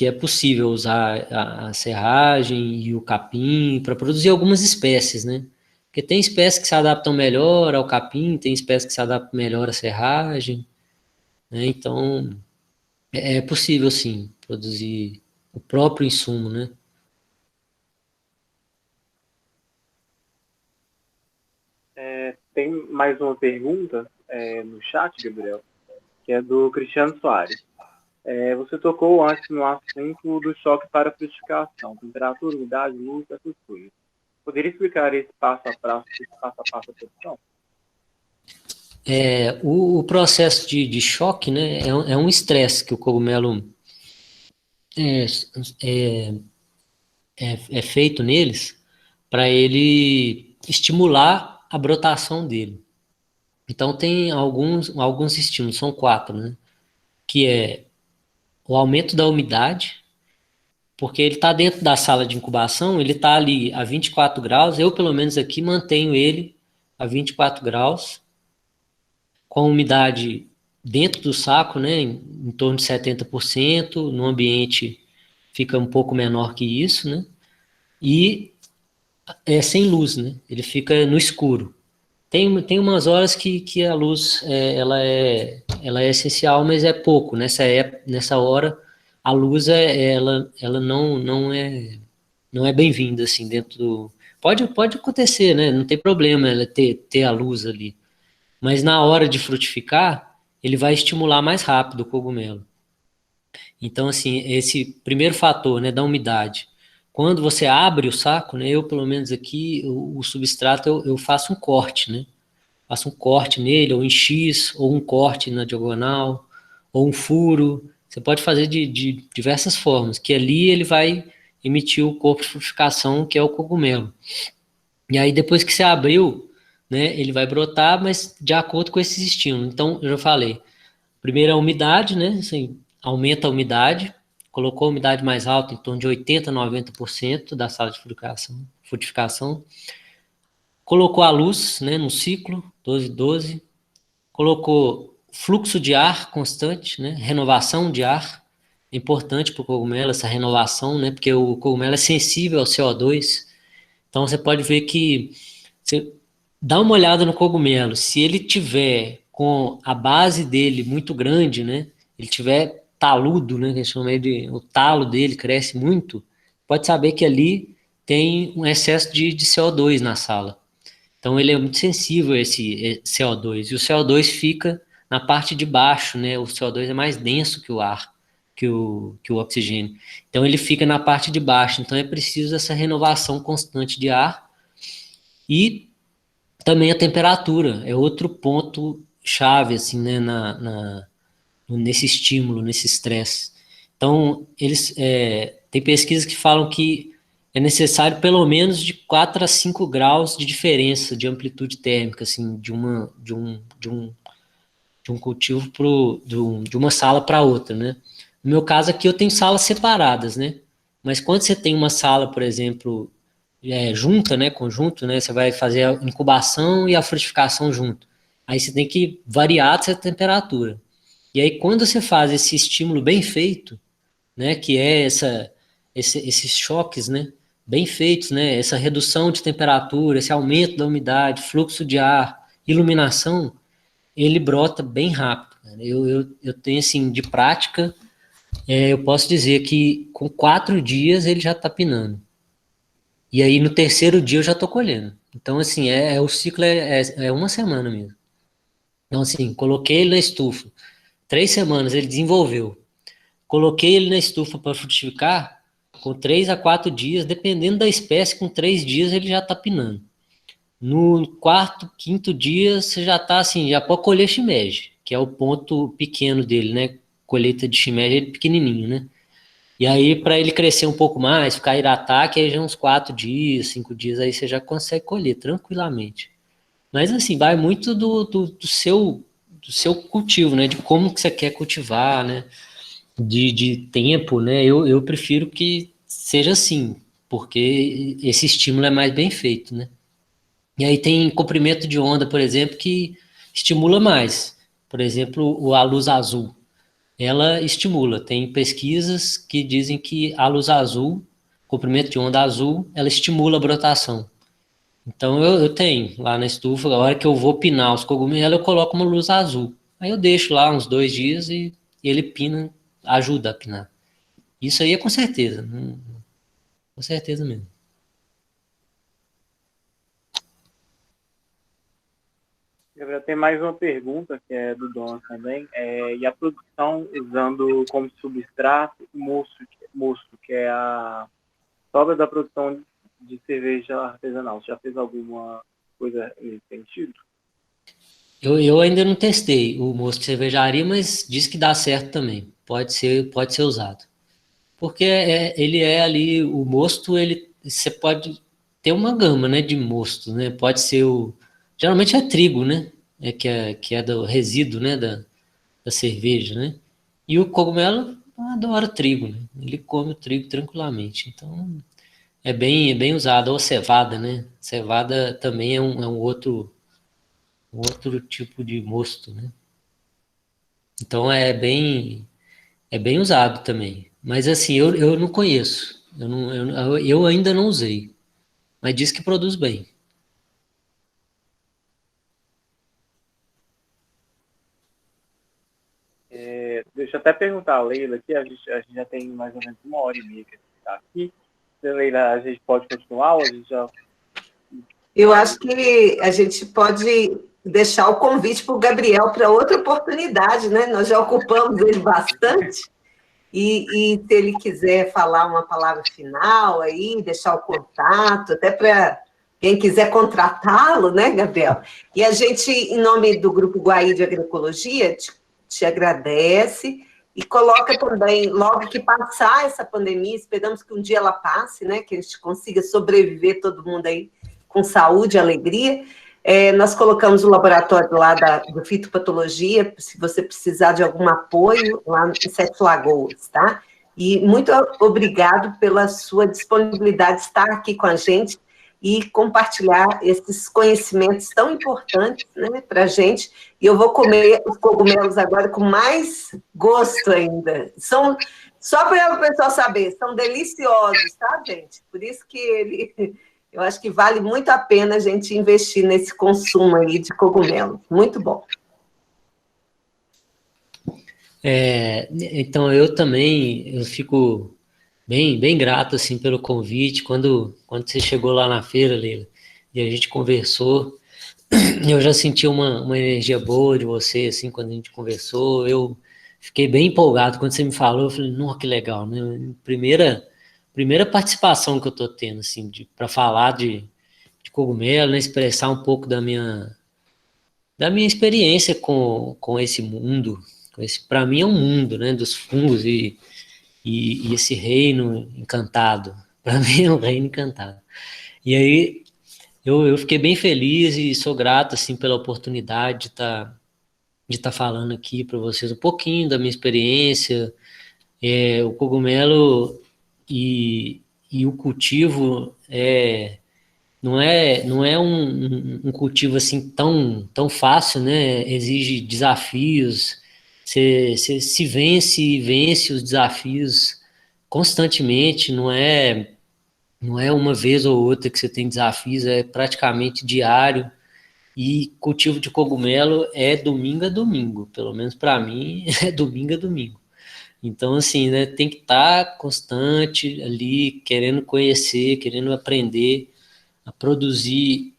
é possível usar a serragem e o capim para produzir algumas espécies, né? Porque tem espécies que se adaptam melhor ao capim, tem espécies que se adaptam melhor à serragem, né? Então, é possível, sim, produzir o próprio insumo, né? Tem mais uma pergunta no chat, Gabriel, que é do Cristiano Soares. Você tocou antes no assunto do choque para frutificação, temperatura, umidade, luz, essas coisas. Poderia explicar esse passo a passo da produção? O processo de choque, né, é um estresse que o cogumelo é, é, é feito neles para ele estimular a brotação dele. Então tem alguns estímulos, são 4, né? Que é o aumento da umidade, porque ele está dentro da sala de incubação, ele está ali a 24 graus, eu pelo menos aqui mantenho ele a 24 graus, com a umidade dentro do saco, né, em torno de 70%, no ambiente fica um pouco menor que isso, né, e sem luz, né, ele fica no escuro. Tem umas horas que a luz ela é essencial, mas é pouco. Nessa hora, a luz ela não é bem-vinda assim dentro do. Pode acontecer, né? Não tem problema ela ter a luz ali. Mas na hora de frutificar, ele vai estimular mais rápido o cogumelo. Então, assim, esse primeiro fator, né, da umidade. Quando você abre o saco, né, eu pelo menos aqui, o substrato eu faço um corte, né? Faço um corte nele, ou em X, ou um corte na diagonal, ou um furo. Você pode fazer de diversas formas, que ali ele vai emitir o corpo de frutificação, que é o cogumelo. E aí, depois que você abriu, né, ele vai brotar, mas de acordo com esses estímulos. Então, eu já falei, primeiro a umidade, né, assim, aumenta a umidade, colocou a umidade mais alta, em torno de 80% a 90% da sala de frutificação. Colocou a luz, né, no ciclo, 12-12, colocou fluxo de ar constante, né, renovação de ar, é importante para o cogumelo essa renovação, né, porque o cogumelo é sensível ao CO2, então você pode ver que, você dá uma olhada no cogumelo, se ele tiver com a base dele muito grande, né, ele tiver taludo, né, que a gente chama o talo dele cresce muito, pode saber que ali tem um excesso de CO2 na sala. Então ele é muito sensível a esse CO2, e o CO2 fica na parte de baixo, né? O CO2 é mais denso que o ar, que o oxigênio. Então ele fica na parte de baixo, então é preciso essa renovação constante de ar, e também a temperatura, é outro ponto chave, assim, né, nesse estímulo, nesse estresse. Então, tem pesquisas que falam que é necessário pelo menos de 4 a 5 graus de diferença de amplitude térmica, assim, de um cultivo de uma sala para outra, né? No meu caso aqui eu tenho salas separadas, né? Mas quando você tem uma sala, por exemplo, junta, né, conjunto, né, você vai fazer a incubação e a frutificação junto. Aí você tem que variar essa temperatura. E aí quando você faz esse estímulo bem feito, né, que é esses choques, né, bem feitos, né, essa redução de temperatura, esse aumento da umidade, fluxo de ar, iluminação, ele brota bem rápido. Eu tenho, assim, de prática, eu posso dizer que com 4 dias ele já está pinando. E aí no terceiro dia eu já estou colhendo. Então, assim, o ciclo é uma semana mesmo. Então, assim, coloquei ele na estufa, 3 semanas ele desenvolveu. Coloquei ele na estufa para frutificar, com 3 a 4 dias, dependendo da espécie, com 3 dias ele já está pinando. No quarto, quinto dia, você já está assim, já pode colher shimeji, que é o ponto pequeno dele, né? Colheita de shimeji é pequenininho, né? E aí, para ele crescer um pouco mais, ficar irataque, aí já uns 4 dias, 5 dias, aí você já consegue colher tranquilamente. Mas assim, vai muito do seu cultivo, né? De como que você quer cultivar, né? De tempo, né? Eu prefiro que seja assim, porque esse estímulo é mais bem feito, né? E aí tem comprimento de onda, por exemplo, que estimula mais. Por exemplo, a luz azul. Ela estimula. Tem pesquisas que dizem que a luz azul, comprimento de onda azul, ela estimula a brotação. Então eu tenho lá na estufa, a hora que eu vou pinar os cogumelos, eu coloco uma luz azul. Aí eu deixo lá uns 2 dias e ele pina, ajuda a pinar. Isso aí é com certeza, com certeza mesmo. Gabriel, tem mais uma pergunta, que é do Dom também. E a produção usando como substrato mosto, que é a sobra da produção de cerveja artesanal. Você já fez alguma coisa nesse sentido? Eu ainda não testei o mosto de cervejaria, mas diz que dá certo também. Pode ser usado. Porque ele é ali, o mosto, você pode ter uma gama, né, de mosto, né? Pode ser geralmente é trigo, né? Que é do resíduo, né, da cerveja, né? E o cogumelo adora trigo, né? Ele come o trigo tranquilamente. Então, é bem usado. Ou cevada, né? Cevada também é um outro tipo de mosto, né? Então, é bem usado também. Mas assim, eu não conheço. Eu ainda não usei. Mas diz que produz bem. Deixa eu até perguntar a Leila aqui, a gente já tem mais ou menos 1h30 que está aqui. Leila, a gente pode continuar ou a gente já... Eu acho que a gente pode deixar o convite para o Gabriel para outra oportunidade, né? Nós já ocupamos ele bastante. E se ele quiser falar uma palavra final aí, deixar o contato, até para quem quiser contratá-lo, né, Gabriel? E a gente, em nome do Grupo Guaí de Agroecologia, te agradece e coloca também, logo que passar essa pandemia, esperamos que um dia ela passe, né, que a gente consiga sobreviver todo mundo aí com saúde e alegria. Nós colocamos o laboratório lá do fitopatologia, se você precisar de algum apoio, lá em Sete Lagoas, tá? E muito obrigado pela sua disponibilidade de estar aqui com a gente e compartilhar esses conhecimentos tão importantes, né, para a gente. E eu vou comer os cogumelos agora com mais gosto ainda. Só para o pessoal saber, são deliciosos, tá, gente? Por isso que eu acho que vale muito a pena a gente investir nesse consumo aí de cogumelo. Muito bom. Então, eu fico bem grato, assim, pelo convite. Quando você chegou lá na feira, Leila, e a gente conversou, eu já senti uma energia boa de você, assim, quando a gente conversou. Eu fiquei bem empolgado. Quando você me falou, eu falei, nossa, que legal, né? Primeira participação que eu tô tendo, assim, para falar de cogumelo, né? Expressar um pouco da minha experiência com esse mundo. Para mim é um mundo, né? Dos fungos e esse reino encantado. Para mim é um reino encantado. E aí eu fiquei bem feliz e sou grato, assim, pela oportunidade de estar falando aqui para vocês um pouquinho da minha experiência. O cogumelo e o cultivo não é um cultivo assim tão fácil, né? Exige desafios. Você se vence e vence os desafios constantemente. Não é uma vez ou outra que você tem desafios, é praticamente diário. E cultivo de cogumelo é domingo a domingo, pelo menos para mim é domingo a domingo. Então, assim, né, tem que estar constante ali, querendo conhecer, querendo aprender, a produzir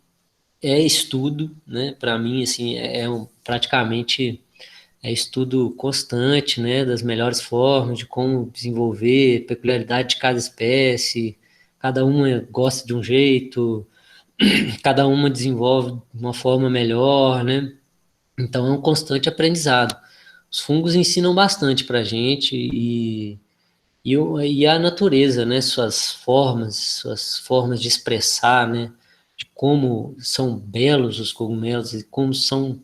estudo, né? Para mim, assim, praticamente é estudo constante, né, das melhores formas, de como desenvolver, peculiaridade de cada espécie, cada uma gosta de um jeito, cada uma desenvolve de uma forma melhor, né? Então é um constante aprendizado. Os fungos ensinam bastante para a gente e a natureza, né? Suas formas de expressar, né? De como são belos os cogumelos e como são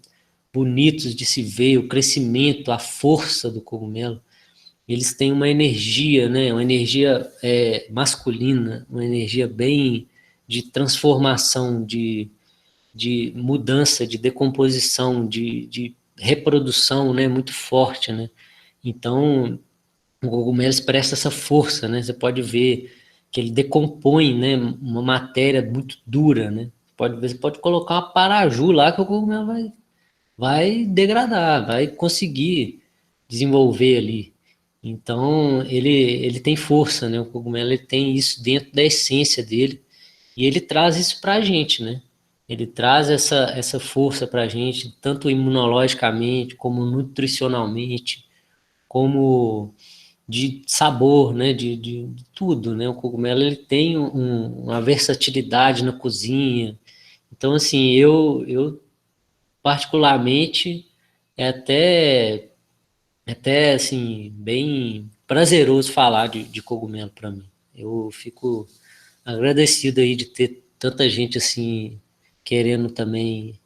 bonitos de se ver, o crescimento, a força do cogumelo. Eles têm uma energia, né? Uma energia masculina, uma energia bem de transformação, de mudança, de decomposição, de reprodução, né? Muito forte, né? Então, o cogumelo expressa essa força, né? Você pode ver que ele decompõe, né? Uma matéria muito dura, né? Você pode colocar uma paraju lá que o cogumelo vai degradar, vai conseguir desenvolver ali. Então, ele tem força, né? O cogumelo ele tem isso dentro da essência dele e ele traz isso para a gente, né? Ele traz essa força para a gente, tanto imunologicamente, como nutricionalmente, como de sabor, né? De tudo, né? O cogumelo ele tem uma versatilidade na cozinha. Então, assim, eu particularmente, é até assim, bem prazeroso falar de cogumelo para mim. Eu fico agradecido aí de ter tanta gente assim, querendo também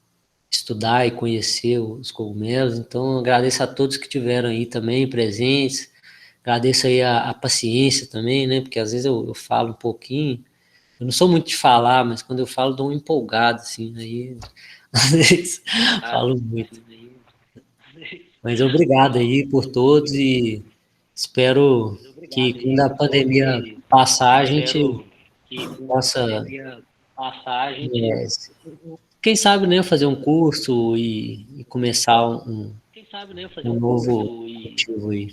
estudar e conhecer os cogumelos. Então, agradeço a todos que tiveram aí também presentes. Agradeço aí a paciência também, né? Porque às vezes eu falo um pouquinho. Eu não sou muito de falar, mas quando eu falo, dou um empolgado, assim. Aí, às vezes, falo muito. Mas obrigado aí por todos e espero que quando a pandemia passar, a gente possa, é, quem sabe, né, fazer um curso e começar um novo motivo aí.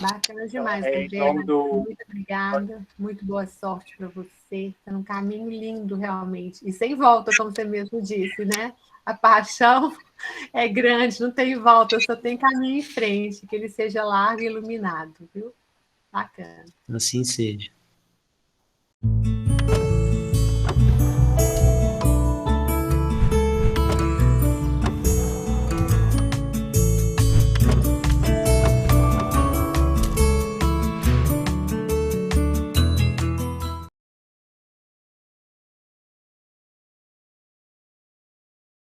Bacana demais, Em Gabriela. nome do... Muito obrigada. Muito boa sorte para você. Está num caminho lindo, realmente. E sem volta, como você mesmo disse, né? A paixão é grande, não tem volta, só tem caminho em frente. Que ele seja largo e iluminado, viu? Bacana. Assim seja.